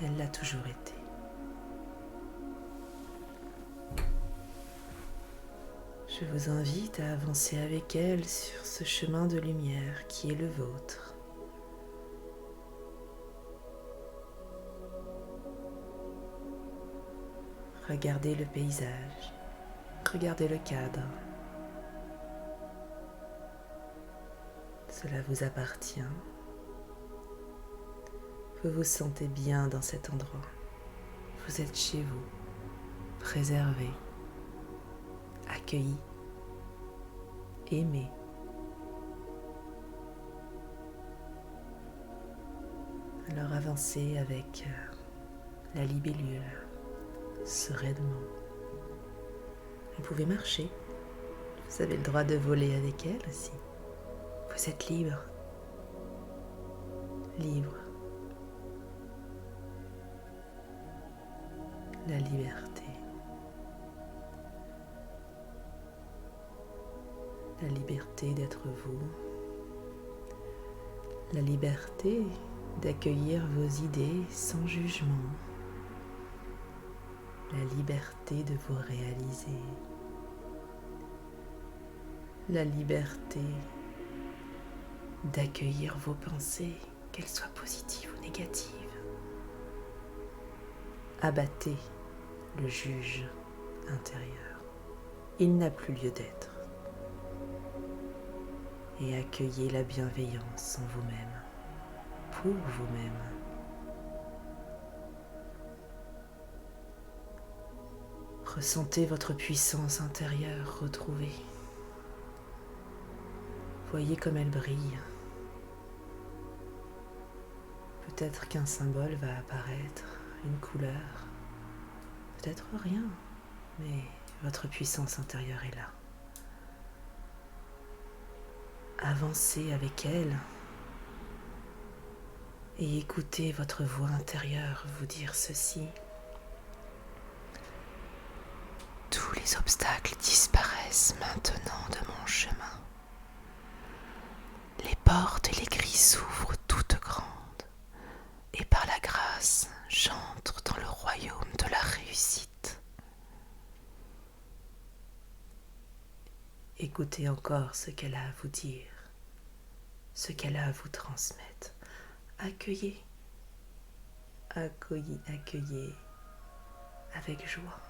elle l'a toujours été. Je vous invite à avancer avec elle sur ce chemin de lumière qui est le vôtre. Regardez le paysage, regardez le cadre. Cela vous appartient. Vous vous sentez bien dans cet endroit. Vous êtes chez vous, préservé, accueilli, aimé. Alors avancez avec la libellule sereinement. Vous pouvez marcher. Vous avez le droit de voler avec elle aussi. Vous êtes libre. Libre. La liberté. La liberté d'être vous. La liberté d'accueillir vos idées sans jugement. La liberté de vous réaliser. La liberté d'accueillir vos pensées, qu'elles soient positives ou négatives. Abattez le juge intérieur. Il n'a plus lieu d'être. Et accueillez la bienveillance en vous-même, pour vous-même. Ressentez votre puissance intérieure retrouvée. Voyez comme elle brille. Peut-être qu'un symbole va apparaître, une couleur, peut-être rien, mais votre puissance intérieure est là. Avancez avec elle et écoutez votre voix intérieure vous dire ceci. Tous les obstacles disparaissent maintenant de mon chemin. Les portes et les grilles s'ouvrent toutes grandes, et par la grâce, j'entre dans le royaume de la réussite. Écoutez encore ce qu'elle a à vous dire, ce qu'elle a à vous transmettre. Accueillez, accueillez, accueillez avec joie.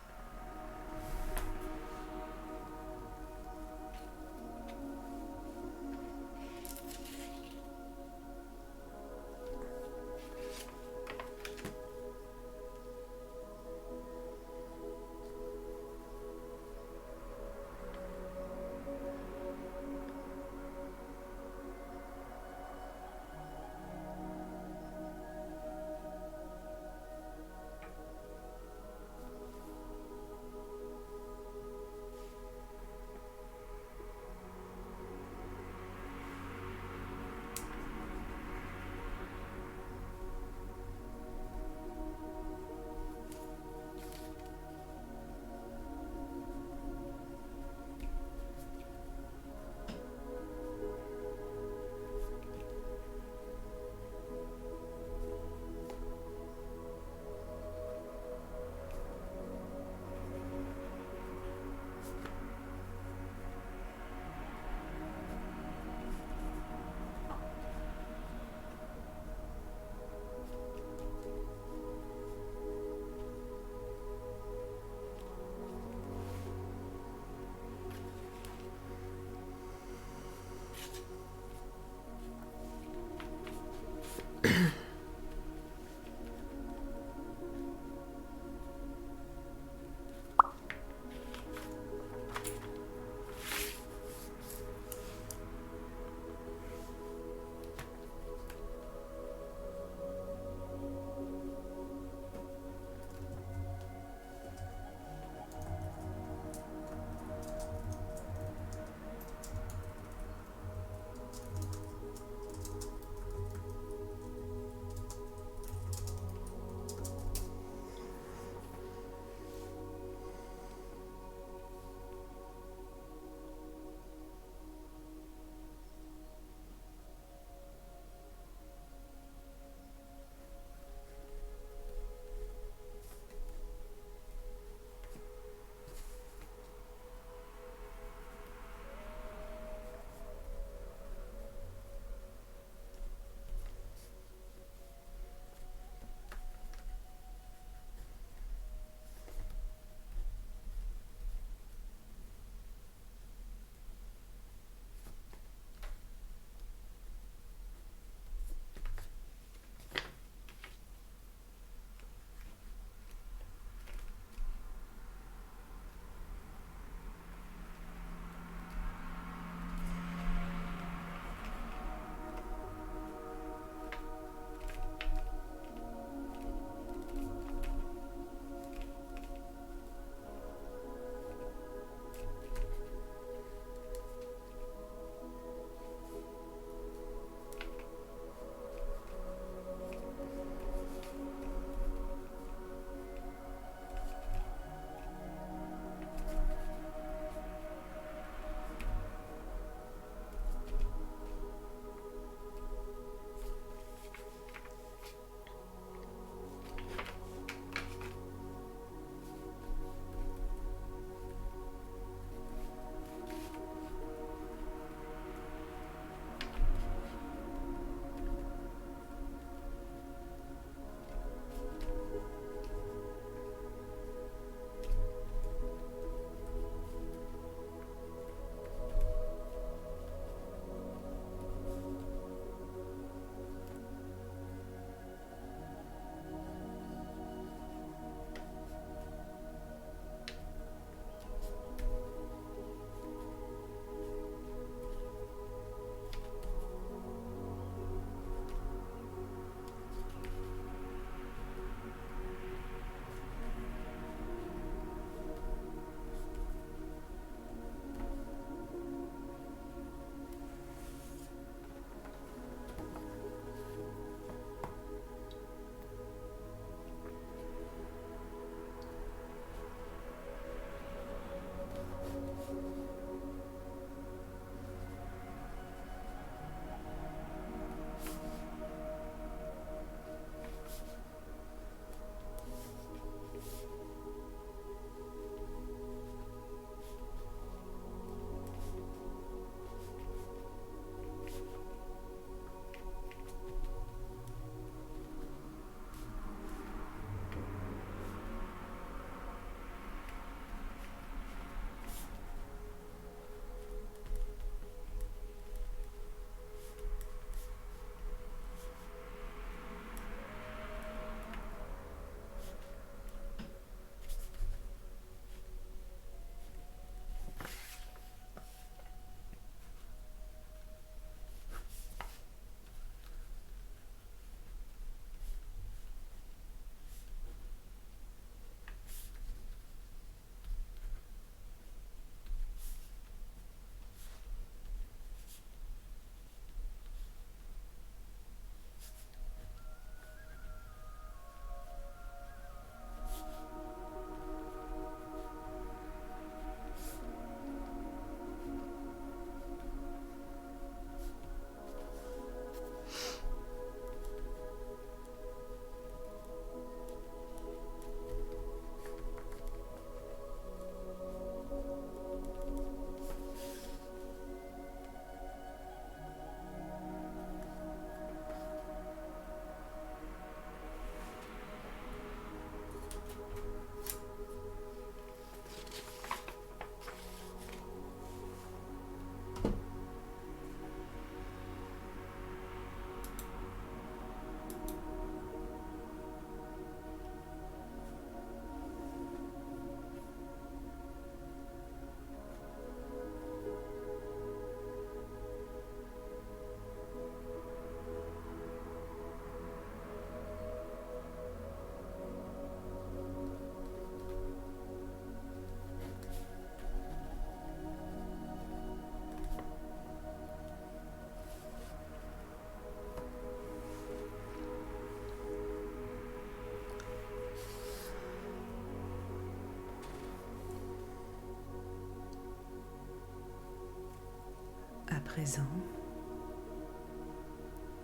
À présent,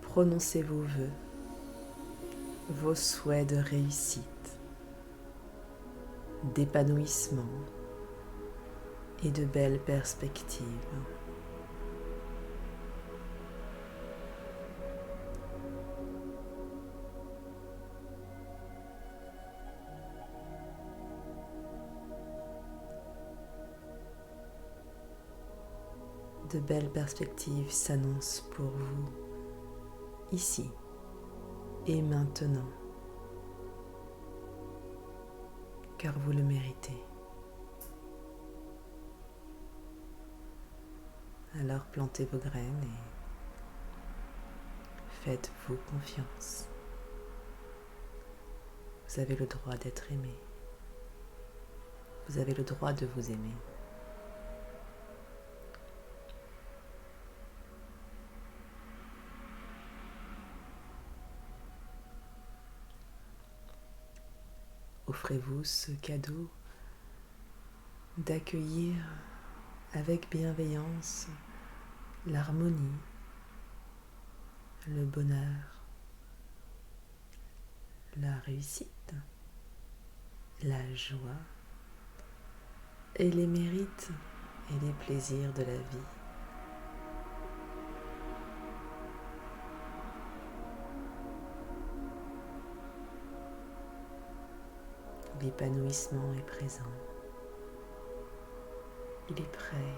prononcez vos vœux, vos souhaits de réussite, d'épanouissement et de belles perspectives. De belles perspectives s'annoncent pour vous, ici et maintenant, car vous le méritez. Alors plantez vos graines et faites-vous confiance. Vous avez le droit d'être aimé. Vous avez le droit de vous aimer. Offrez-vous ce cadeau d'accueillir avec bienveillance l'harmonie, le bonheur, la réussite, la joie et les mérites et les plaisirs de la vie. L'épanouissement est présent. Il est prêt.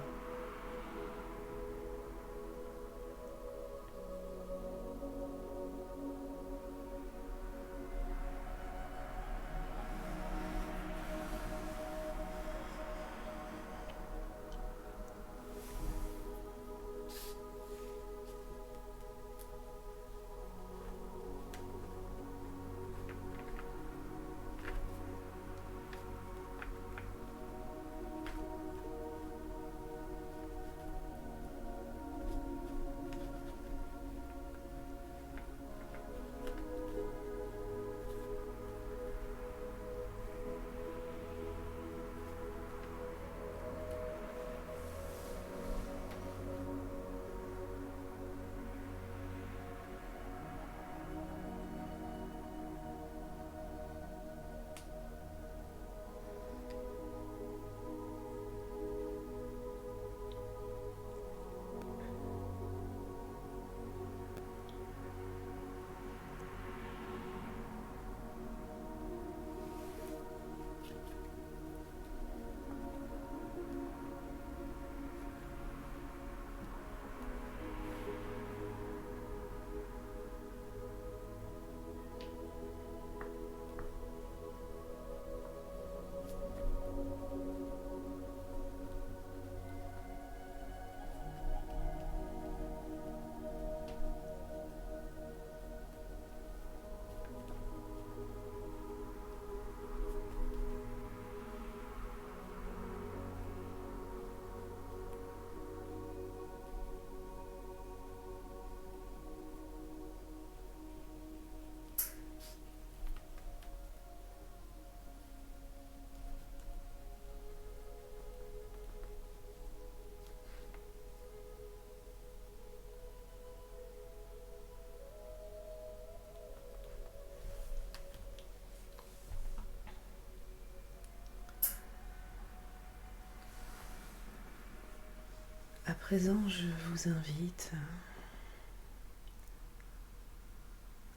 À présent, je vous invite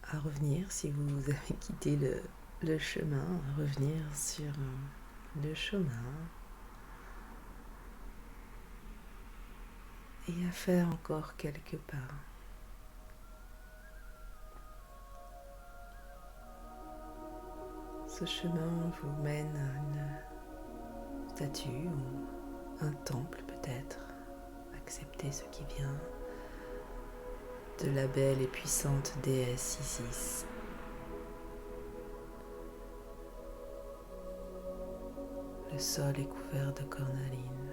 à revenir, si vous avez quitté le chemin, à revenir sur le chemin et à faire encore quelques pas. Ce chemin vous mène à une statue ou un temple peut-être. Acceptez ce qui vient de la belle et puissante déesse Isis. Le sol est couvert de cornaline.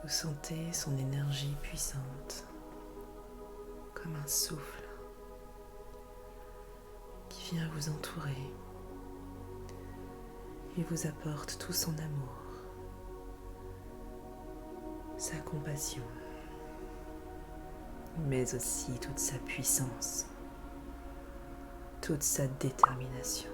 Vous sentez son énergie puissante, comme un souffle qui vient vous entourer et vous apporte tout son amour. sa compassion, mais aussi toute sa puissance, toute sa détermination.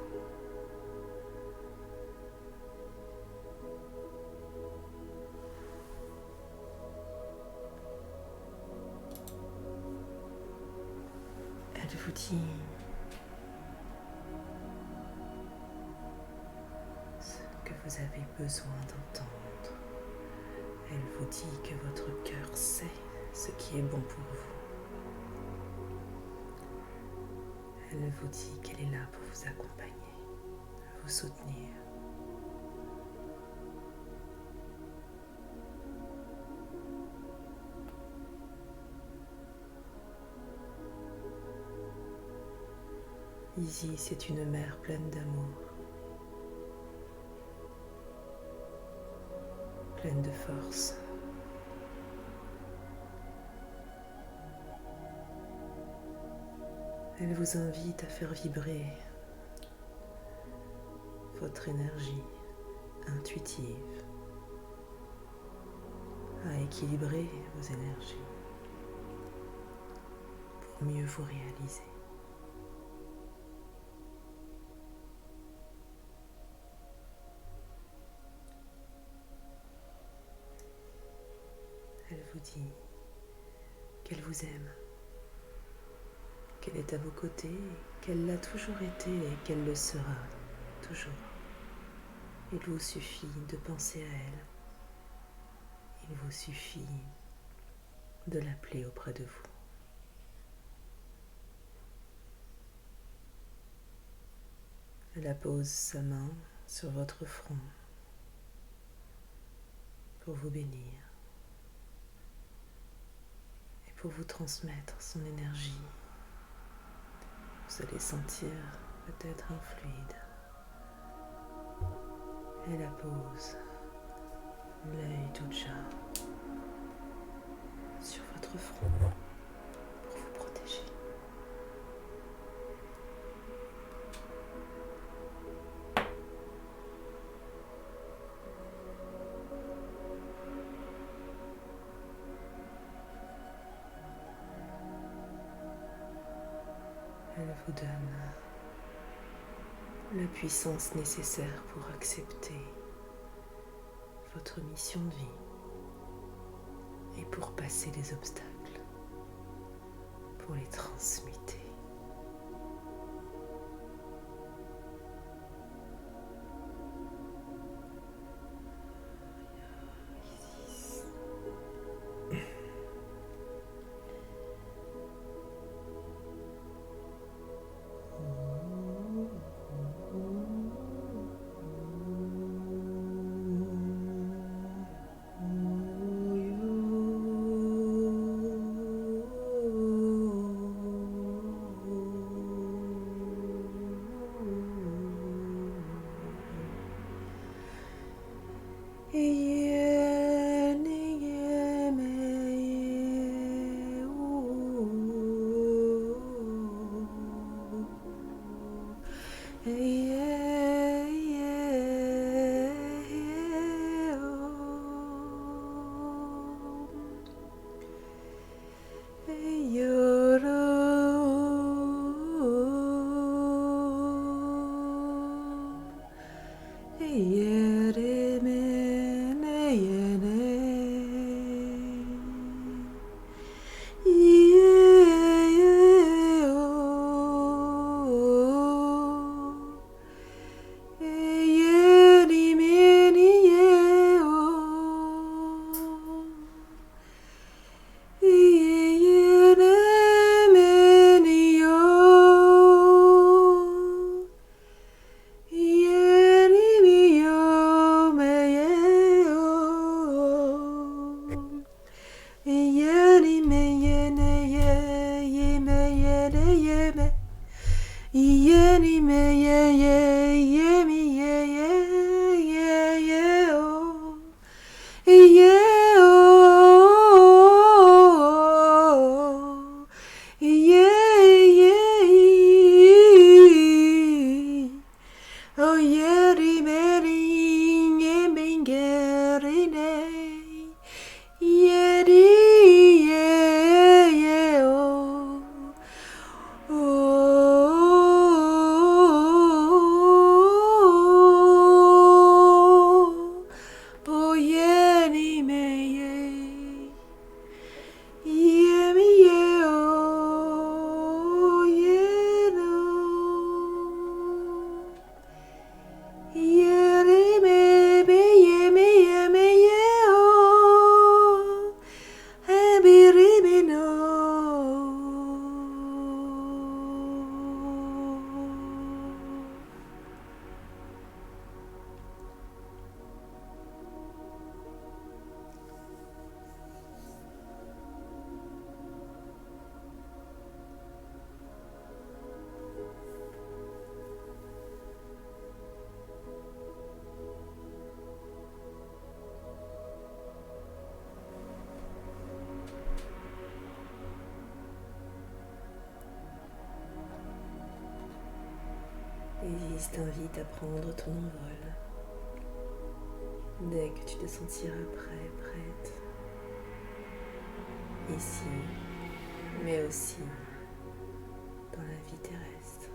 Elle vous dit ce que vous avez besoin d'entendre. Elle vous dit que votre cœur sait ce qui est bon pour vous. Elle vous dit qu'elle est là pour vous accompagner, vous soutenir. Ici, c'est une mère pleine d'amour, pleine de force. Elle vous invite à faire vibrer votre énergie intuitive, à équilibrer vos énergies pour mieux vous réaliser. Elle vous dit qu'elle vous aime, qu'elle est à vos côtés, qu'elle l'a toujours été et qu'elle le sera toujours. Il vous suffit de penser à elle. Il vous suffit de l'appeler auprès de vous. Elle pose sa main sur votre front pour vous bénir et pour vous transmettre son énergie. Vous allez sentir peut-être un fluide. Elle la pose, l'œil d'Ujja, sur votre front pour vous protéger. Elle vous donne la puissance nécessaire pour accepter votre mission de vie et pour passer les obstacles, pour les transmuter. Et je t'invite à prendre ton envol. Dès que tu te sentiras prêt, prête, ici, mais aussi dans la vie terrestre.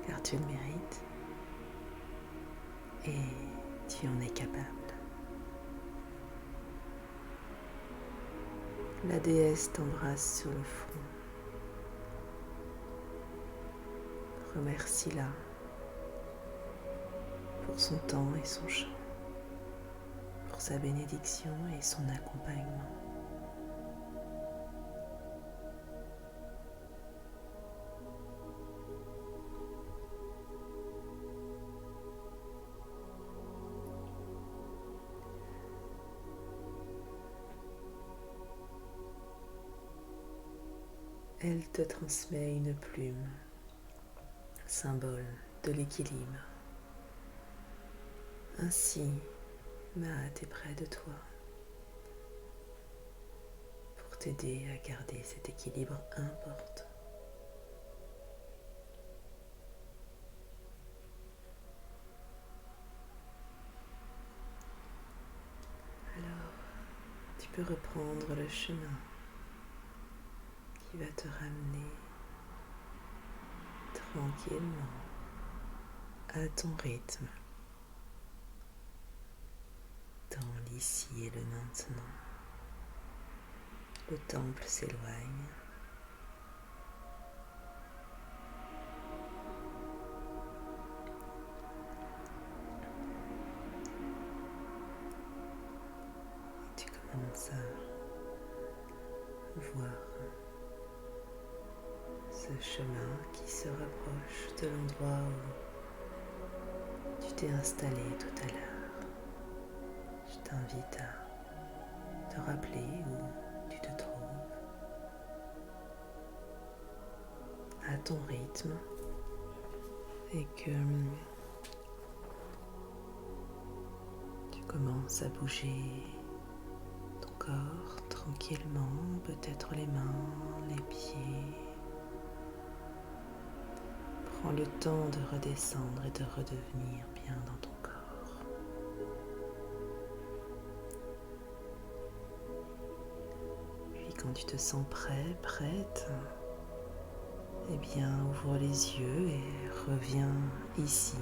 Car tu le mérites et tu en es capable. La déesse t'embrasse sur le front. Remercie-la pour son temps et son chant, pour sa bénédiction et son accompagnement. Elle te transmet une plume, symbole de l'équilibre. Ainsi, Maat est près de toi pour t'aider à garder cet équilibre important. Alors, tu peux reprendre le chemin qui va te ramener tranquillement à ton rythme dans l'ici et le maintenant. Le temple s'éloigne. Tu commences à voir ce chemin qui se rapproche de l'endroit où tu t'es installé tout à l'heure. Je t'invite à te rappeler où tu te trouves, à ton rythme, et que tu commences à bouger ton corps tranquillement, peut-être les mains, les pieds. Prends le temps de redescendre et de redevenir bien dans ton corps. Puis quand tu te sens prêt, prête, eh bien ouvre les yeux et reviens ici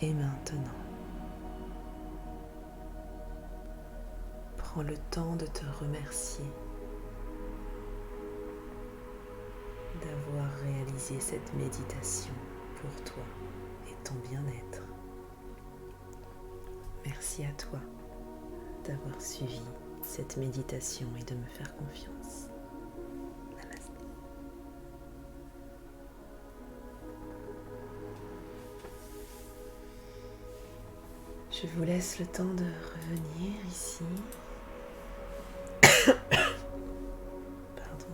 et maintenant. Prends le temps de te remercier d'avoir réalisé cette méditation pour toi et ton bien-être. Merci à toi d'avoir suivi cette méditation et de me faire confiance. Namasté. Je vous laisse le temps de revenir ici. Pardon.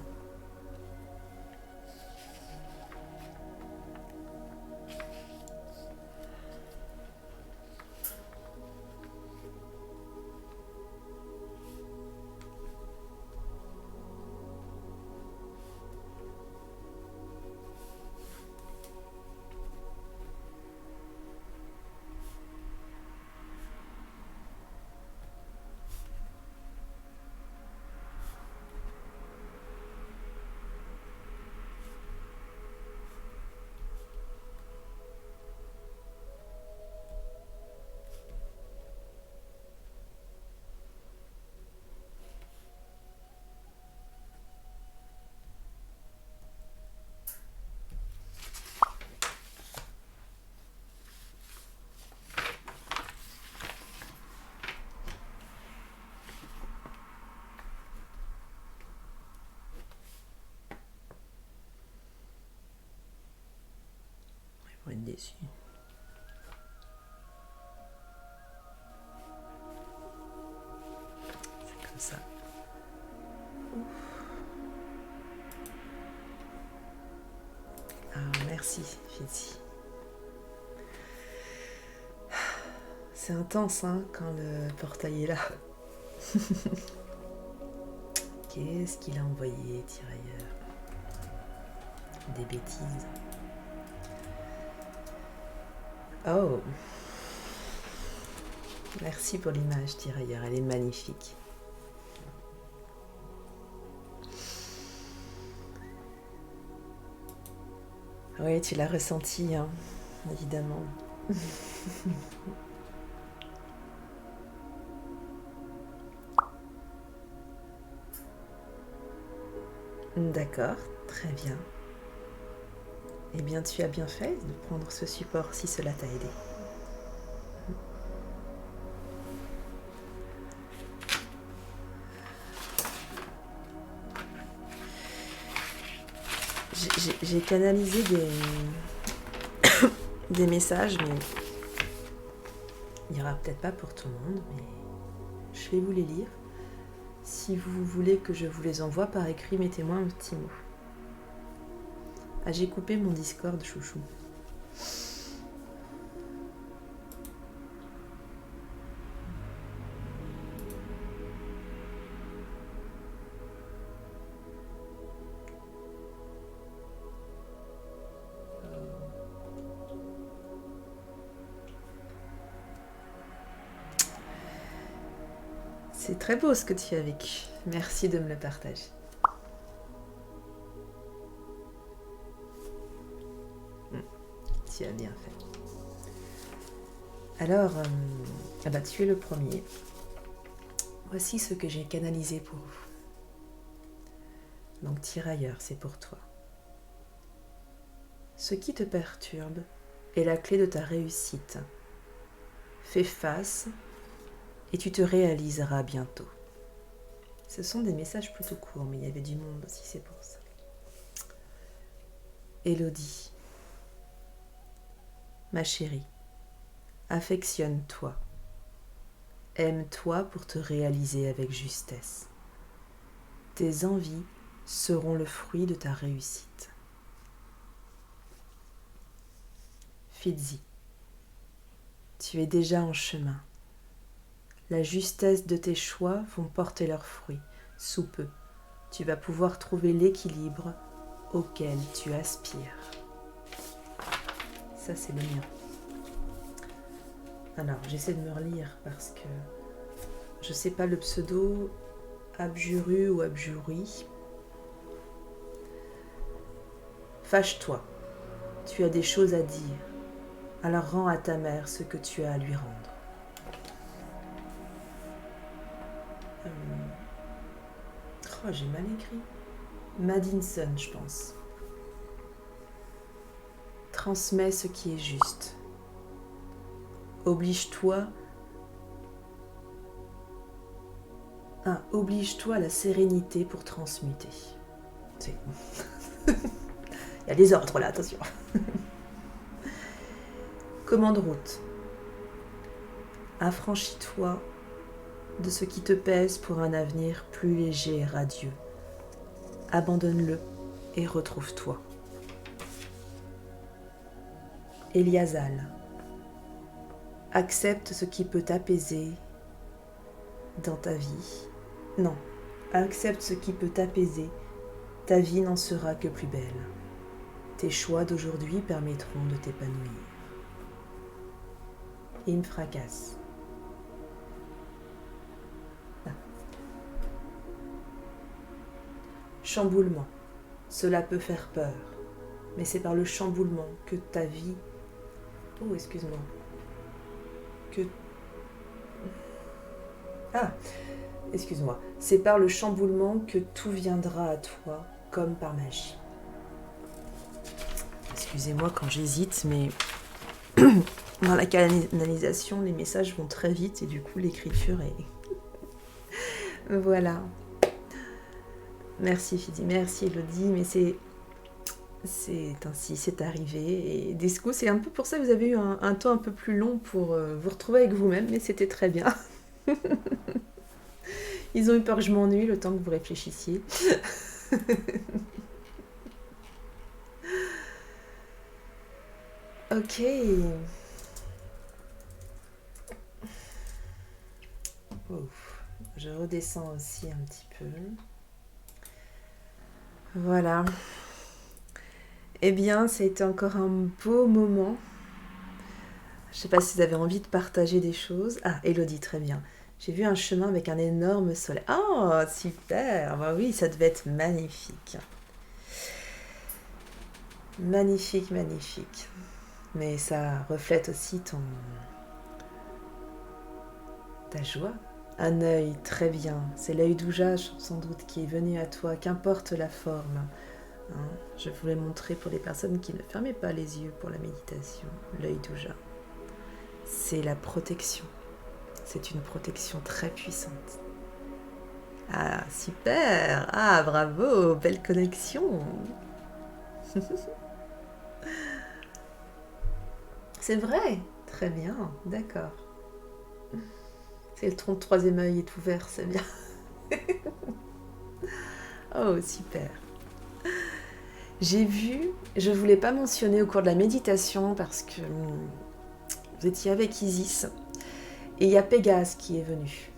Ils vont être déçus. C'est comme ça. Ah, merci, Fitzy. C'est intense, hein, quand le portail est là. Qu'est-ce qu'il a envoyé, tirailleur? Des bêtises. Oh, merci pour l'image, tirailleur, elle est magnifique. Oui, tu l'as ressenti, hein, évidemment. D'accord, très bien. Eh bien, tu as bien fait de prendre ce support si cela t'a aidé. J'ai canalisé des messages, mais il n'y aura peut-être pas pour tout le monde, mais je vais vous les lire. Si vous voulez que je vous les envoie par écrit, mettez-moi un petit mot. Ah, j'ai coupé mon Discord, chouchou. C'est très beau ce que tu as vécu. Merci de me le partager. Tu as bien fait. Alors, tu es le premier. Voici ce que j'ai canalisé pour vous. Donc, tirailleur, c'est pour toi. Ce qui te perturbe est la clé de ta réussite. Fais face et tu te réaliseras bientôt. Ce sont des messages plutôt courts, mais il y avait du monde aussi, c'est pour ça. Élodie, ma chérie, affectionne-toi. Aime-toi pour te réaliser avec justesse. Tes envies seront le fruit de ta réussite. Fidzi, tu es déjà en chemin. La justesse de tes choix vont porter leurs fruits. Sous peu, tu vas pouvoir trouver l'équilibre auquel tu aspires. Ça, c'est le mien. Alors, j'essaie de me relire parce que je sais pas le pseudo, Abjuru ou Abjuri. Fâche-toi, tu as des choses à dire, alors rends à ta mère ce que tu as à lui rendre. Oh, j'ai mal écrit. Madinson, je pense. Transmets ce qui est juste. Oblige-toi à la sérénité pour transmuter. Il y a des ordres là, attention. Commande route. Affranchis-toi de ce qui te pèse pour un avenir plus léger et radieux. Abandonne-le et retrouve-toi. Eliasal. Accepte ce qui peut t'apaiser dans ta vie. Non, accepte ce qui peut t'apaiser. Ta vie n'en sera que plus belle. Tes choix d'aujourd'hui permettront de t'épanouir. Il me fracasse. Chamboulement. Cela peut faire peur, mais c'est par le chamboulement que ta vie... Oh, excuse-moi. Excuse-moi. C'est par le chamboulement que tout viendra à toi, comme par magie. Excusez-moi quand j'hésite, mais dans la canalisation, les messages vont très vite et du coup, l'écriture est... Voilà. Merci Fidi, merci Elodie, mais c'est ainsi, c'est arrivé. Et du coup, c'est un peu pour ça que vous avez eu un temps un peu plus long pour vous retrouver avec vous-même, mais c'était très bien. Ils ont eu peur que je m'ennuie le temps que vous réfléchissiez. Ok. Ouf. Je redescends aussi un petit peu. Voilà. Eh bien, c'était encore un beau moment. Je sais pas si vous avez envie de partager des choses. Ah, Elodie, très bien. J'ai vu un chemin avec un énorme soleil. Oh, super. Bah oui, ça devait être magnifique. Magnifique, magnifique. Mais ça reflète aussi ta joie. Un œil, très bien. C'est l'œil d'Ouja, sans doute, qui est venu à toi, qu'importe la forme. Hein, je voulais montrer pour les personnes qui ne fermaient pas les yeux pour la méditation. L'œil d'Ouja. C'est la protection. C'est une protection très puissante. Ah, super. Ah, bravo. Belle connexion. C'est vrai. Très bien. D'accord. C'est ton troisième œil est ouvert, c'est bien. Oh, super. J'ai vu, je ne voulais pas mentionner au cours de la méditation parce que vous étiez avec Isis et il y a Pégase qui est venu.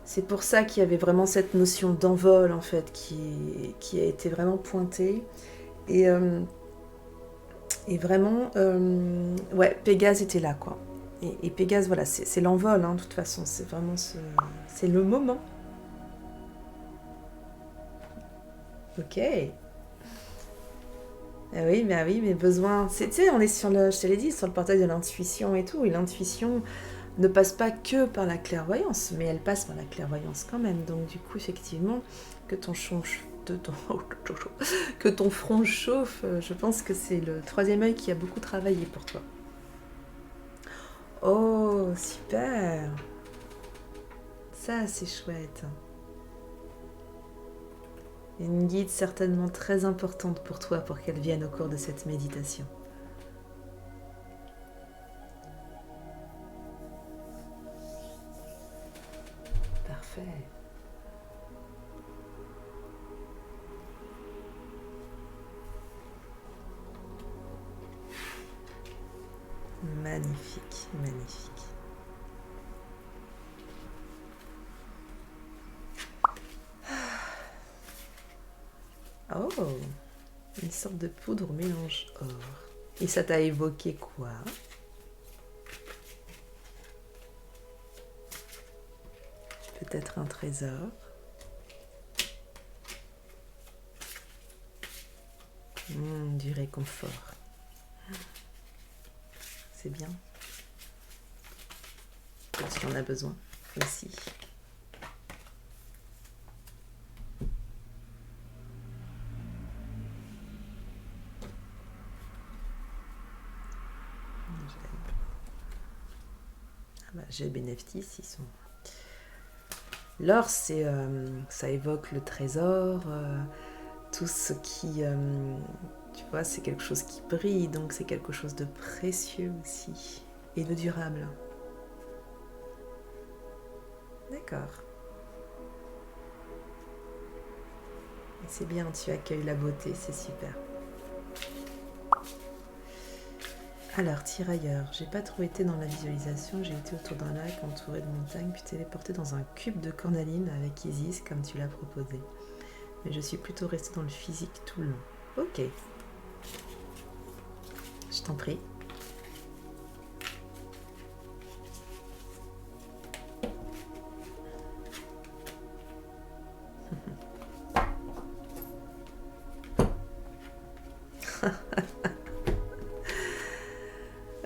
C'est pour ça qu'il y avait vraiment cette notion d'envol en fait qui a été vraiment pointée. Et vraiment, ouais, Pégase était là quoi. Et Pégase, voilà, c'est l'envol, hein, de toute façon, c'est vraiment c'est le moment. Ok. Ah oui, mais besoin. Tu sais, on est sur le, je te l'ai dit, sur le portail de l'intuition et tout. Et l'intuition ne passe pas que par la clairvoyance, mais elle passe par la clairvoyance quand même. Donc du coup, effectivement, que ton que ton front chauffe, je pense que c'est le troisième œil qui a beaucoup travaillé pour toi. Oh, super. Ça, c'est chouette. Une guide certainement très importante pour toi pour qu'elle vienne au cours de cette méditation. Parfait. Magnifique, magnifique. Oh, une sorte de poudre mélange or. Et ça t'a évoqué quoi? Peut-être un trésor. Du réconfort. C'est bien. Quand tu en as besoin aussi. J'ai Bénéfice, ils sont. L'or, c'est, ça évoque le trésor, tout ce qui, tu vois, c'est quelque chose qui brille, donc c'est quelque chose de précieux aussi et de durable. D'accord. Et c'est bien, tu accueilles la beauté, c'est super. Alors, tirailleur, j'ai pas trop été dans la visualisation, j'ai été autour d'un lac entouré de montagnes, puis téléporté dans un cube de cornaline avec Isis, comme tu l'as proposé. Mais je suis plutôt restée dans le physique tout le long. Ok. Je t'en prie.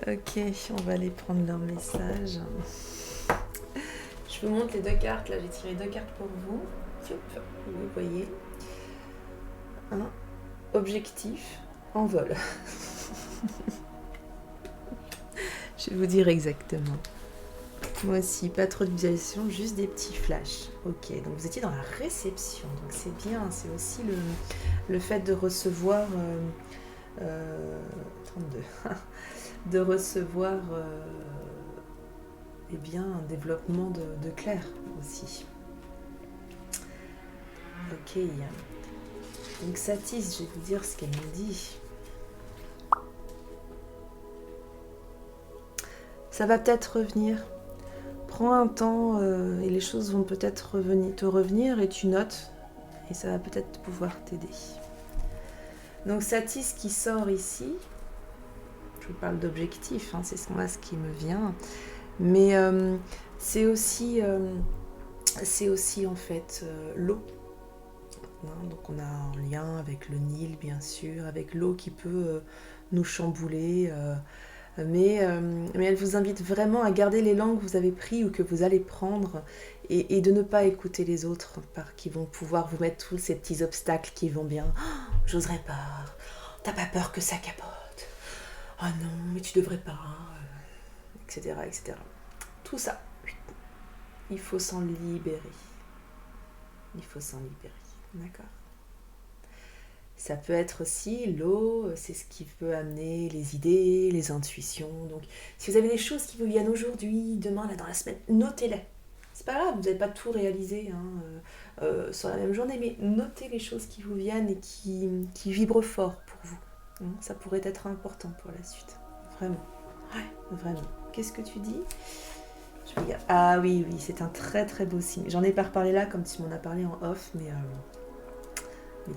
Ok, on va aller prendre leur message. Je vous montre les deux cartes. Là, j'ai tiré deux cartes pour vous. Vous voyez. Un objectif en vol. Je vais vous dire exactement. Moi aussi, pas trop de visualisation, juste des petits flashs. Ok, donc vous étiez dans la réception, donc c'est bien. C'est aussi le fait de recevoir... 32. De recevoir eh bien, un développement de clair aussi. Ok. Donc Satis, je vais vous dire ce qu'elle me dit. Ça va peut-être revenir. Prends un temps et les choses vont peut-être te revenir et tu notes et ça va peut-être pouvoir t'aider. Donc Satis qui sort ici. Je vous parle d'objectif, hein, c'est moi ce qui me vient. Mais c'est aussi en fait l'eau. Hein, donc on a un lien avec le Nil, bien sûr, avec l'eau qui peut nous chambouler. Mais elle vous invite vraiment à garder l'élan que vous avez pris ou que vous allez prendre et de ne pas écouter les autres qui vont pouvoir vous mettre tous ces petits obstacles qui vont bien. Oh, j'oserais pas. T'as pas peur que ça capote. Oh non, mais tu devrais pas. Etc., etc. Tout ça, il faut s'en libérer. Il faut s'en libérer. D'accord ? Ça peut être aussi l'eau, c'est ce qui peut amener les idées, les intuitions. Donc, si vous avez des choses qui vous viennent aujourd'hui, demain, là, dans la semaine, notez-les. C'est pas grave, vous n'allez pas tout réaliser sur la même journée, mais notez les choses qui vous viennent et qui vibrent fort pour vous. Hein, ça pourrait être important pour la suite. Vraiment. Ouais, vraiment. Qu'est-ce que tu dis ? Je regarde. Ah oui, c'est un très très beau signe. J'en ai pas reparlé là, comme tu m'en as parlé en off, mais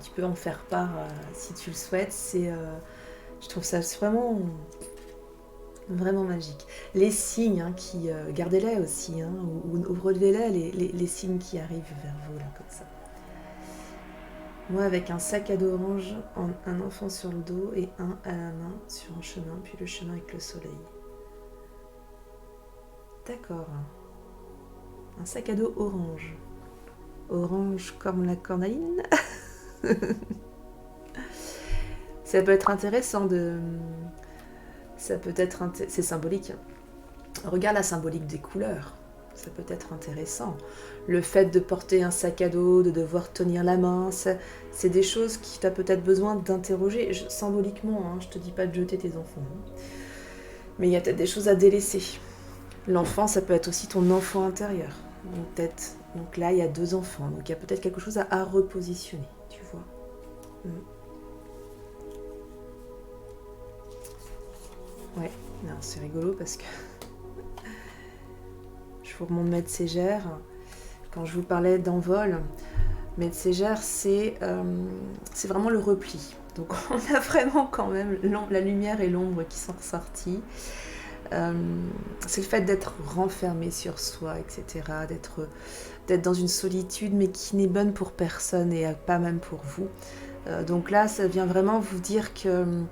tu peux en faire part si tu le souhaites. Je trouve ça vraiment, vraiment magique. Les signes, hein, gardez-les aussi, hein, ou relevez-les, les signes qui arrivent vers vous, là, comme ça. Moi, avec un sac à dos orange, un enfant sur le dos et un à la main sur un chemin, puis le chemin avec le soleil. D'accord. Un sac à dos orange. Orange comme la cornaline. Ça peut être intéressant c'est symbolique. Regarde la symbolique des couleurs. Ça peut être intéressant. Le fait de porter un sac à dos, de devoir tenir la main, c'est des choses qui tu as peut-être besoin d'interroger. Symboliquement, hein, je te dis pas de jeter tes enfants. Hein. Mais il y a peut-être des choses à délaisser. L'enfant, ça peut être aussi ton enfant intérieur. Donc là, il y a 2 enfants. Donc il y a peut-être quelque chose à repositionner, tu vois. Ouais, non, c'est rigolo parce que je vous remonte Maître Ségère. Quand je vous parlais d'envol, Maître Ségère, c'est vraiment le repli. Donc on a vraiment quand même la lumière et l'ombre qui sont ressortis. C'est le fait d'être renfermé sur soi, etc. D'être dans une solitude, mais qui n'est bonne pour personne et pas même pour vous. Donc là, ça vient vraiment vous dire que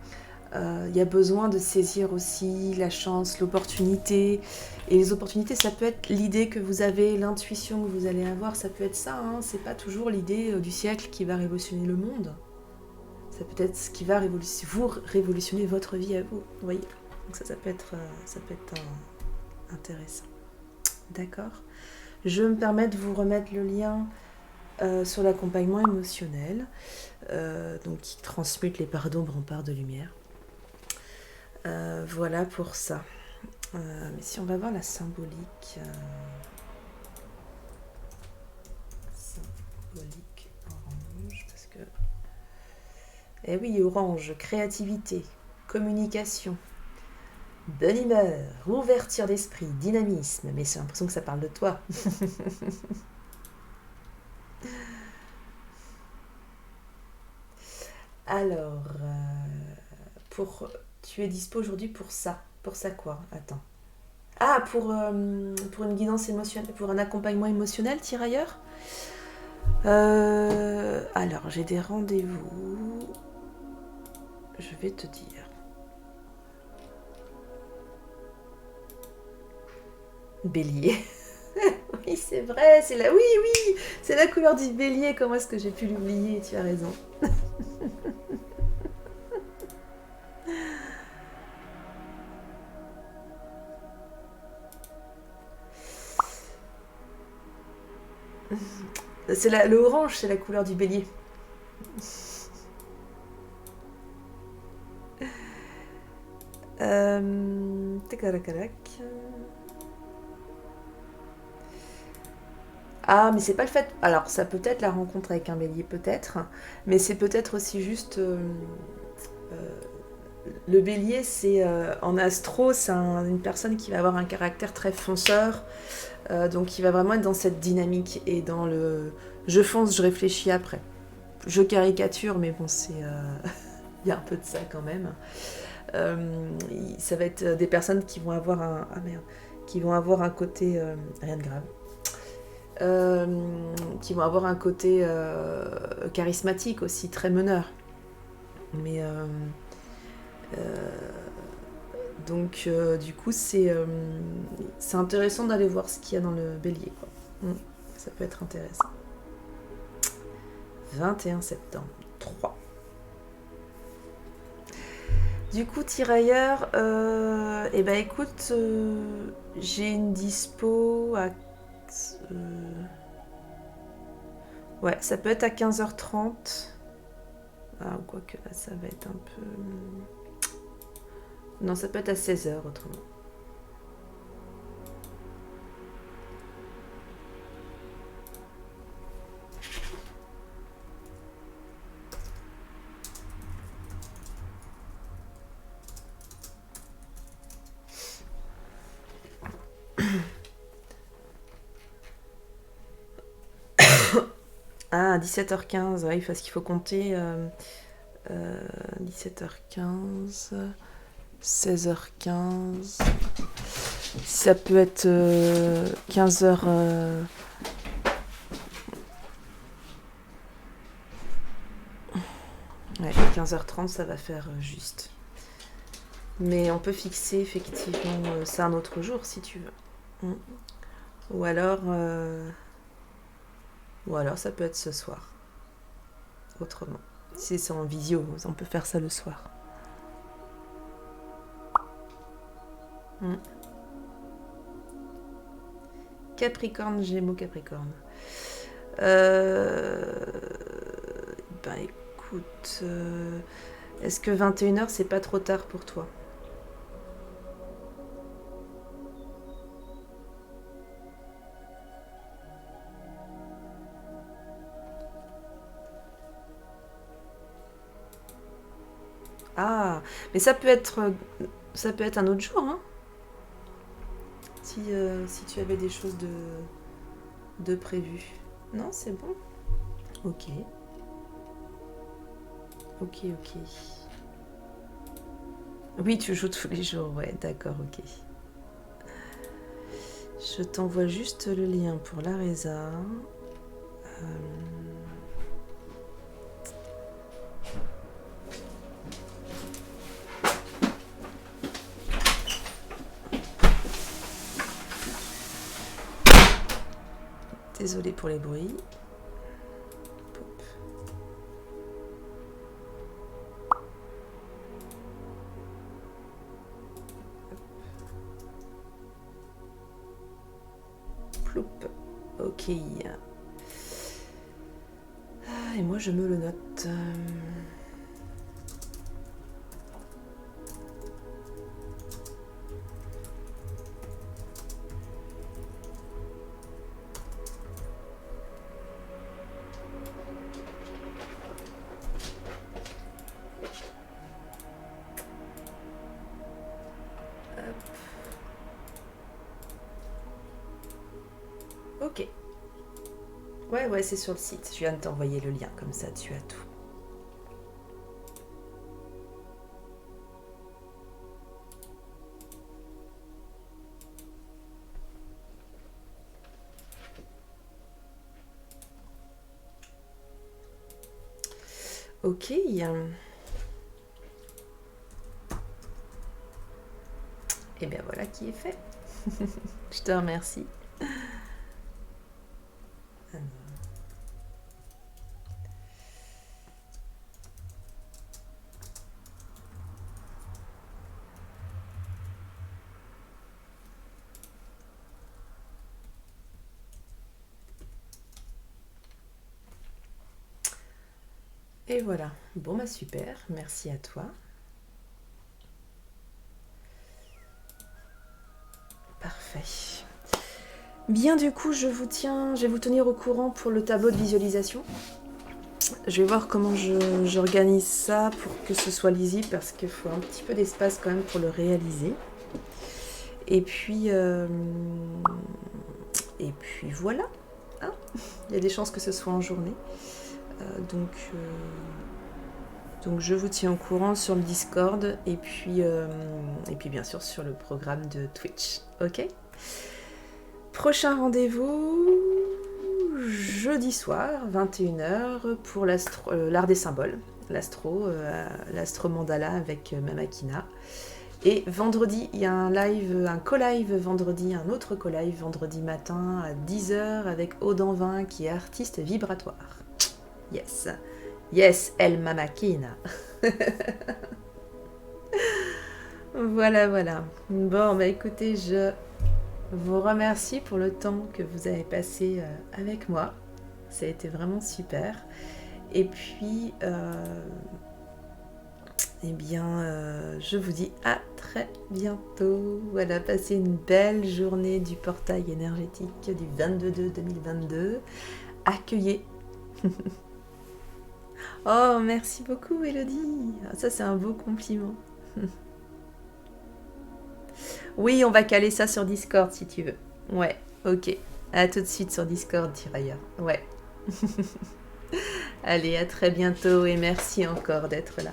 il y a besoin de saisir aussi la chance, l'opportunité. Et les opportunités, ça peut être l'idée que vous avez, l'intuition que vous allez avoir, ça peut être ça. Hein. C'est pas toujours l'idée du siècle qui va révolutionner le monde. Ça peut être ce qui va révolutionner votre vie à vous. Vous voyez ? Donc ça peut être intéressant. D'accord ? Je me permets de vous remettre le lien sur l'accompagnement émotionnel, donc qui transmute les parts d'ombre en parts de lumière. Voilà pour ça. Mais si on va voir la symbolique... symbolique orange, parce que... Eh oui, orange, créativité, communication, bonne humeur, ouverture d'esprit, dynamisme. Mais j'ai l'impression que ça parle de toi. Alors, tu es dispo aujourd'hui pour ça. Pour ça quoi ? Attends. Ah, pour une guidance émotionnelle, pour un accompagnement émotionnel, tirailleur ? Alors, j'ai des rendez-vous. Je vais te dire. Bélier. Oui, c'est vrai, oui, c'est la couleur du bélier. Comment est-ce que j'ai pu l'oublier ? Tu as raison. Le orange, c'est la couleur du bélier. Ah, mais c'est pas le fait... Alors, ça peut être la rencontre avec un bélier, peut-être, mais c'est peut-être aussi juste... le bélier, c'est en astro, c'est une personne qui va avoir un caractère très fonceur, donc qui va vraiment être dans cette dynamique et dans le je fonce, je réfléchis après. Je caricature, mais bon, c'est il y a un peu de ça quand même. Ça va être des personnes qui vont avoir qui vont avoir un côté rien de grave. Qui vont avoir un côté charismatique aussi, très meneur. Mais donc du coup c'est intéressant d'aller voir ce qu'il y a dans le bélier, quoi. Ça peut être intéressant. 21 septembre 3. Du coup tirailleur, et ben écoute, j'ai une dispo à ouais, ça peut être à 15h30. Ah, quoique là, ça va être un peu... Non, ça peut être à 16h autrement. Ah, 17h15, oui, parce qu'il faut compter 17h15, 16h15. Ça peut être 15h. Ouais, 15h30, ça va faire juste. Mais on peut fixer effectivement, c'est un autre jour si tu veux. Ou alors ça peut être ce soir. Autrement. Si c'est en visio, on peut faire ça le soir. Capricorne, Gémeaux, Capricorne. Ben écoute, est-ce que 21h c'est pas trop tard pour toi? Ah, mais ça peut être un autre jour, hein. Si tu avais des choses de prévues. Non, c'est bon. Ok. Ok. Oui, tu joues tous les jours, ouais, d'accord, ok. Je t'envoie juste le lien pour la Reza. Désolée pour les bruits. Pop. Ploup. Ok. Et moi je me le note. Ok. Ouais, c'est sur le site. Je viens de t'envoyer le lien, comme ça tu as tout. Ok. Et bien voilà qui est fait. Je te remercie. Et voilà. Bon bah super, merci à toi. Parfait. Bien du coup, je vais vous tenir au courant pour le tableau de visualisation. Je vais voir comment j'organise ça pour que ce soit lisible parce qu'il faut un petit peu d'espace quand même pour le réaliser. Et puis voilà. Hein, il y a des chances que ce soit en journée. Donc Donc je vous tiens au courant sur le Discord et puis bien sûr sur le programme de Twitch. Ok? Prochain rendez-vous jeudi soir, 21h, pour l'art des symboles, l'astro mandala avec Mamakina. Et vendredi, il y a un co-live vendredi, un autre co-live vendredi matin à 10h avec Aude Envin qui est artiste vibratoire. Yes, yes, El Mamakina. Voilà, voilà. Bon, bah écoutez, je vous remercie pour le temps que vous avez passé avec moi. Ça a été vraiment super. Et puis, je vous dis à très bientôt. Voilà, passez une belle journée du portail énergétique du 22/2/2022. Accueillez. Oh, merci beaucoup, Elodie. Ça, c'est un beau compliment. Oui, on va caler ça sur Discord si tu veux. Ouais, ok. À tout de suite sur Discord, tirailleur. Ouais. Allez, à très bientôt et merci encore d'être là.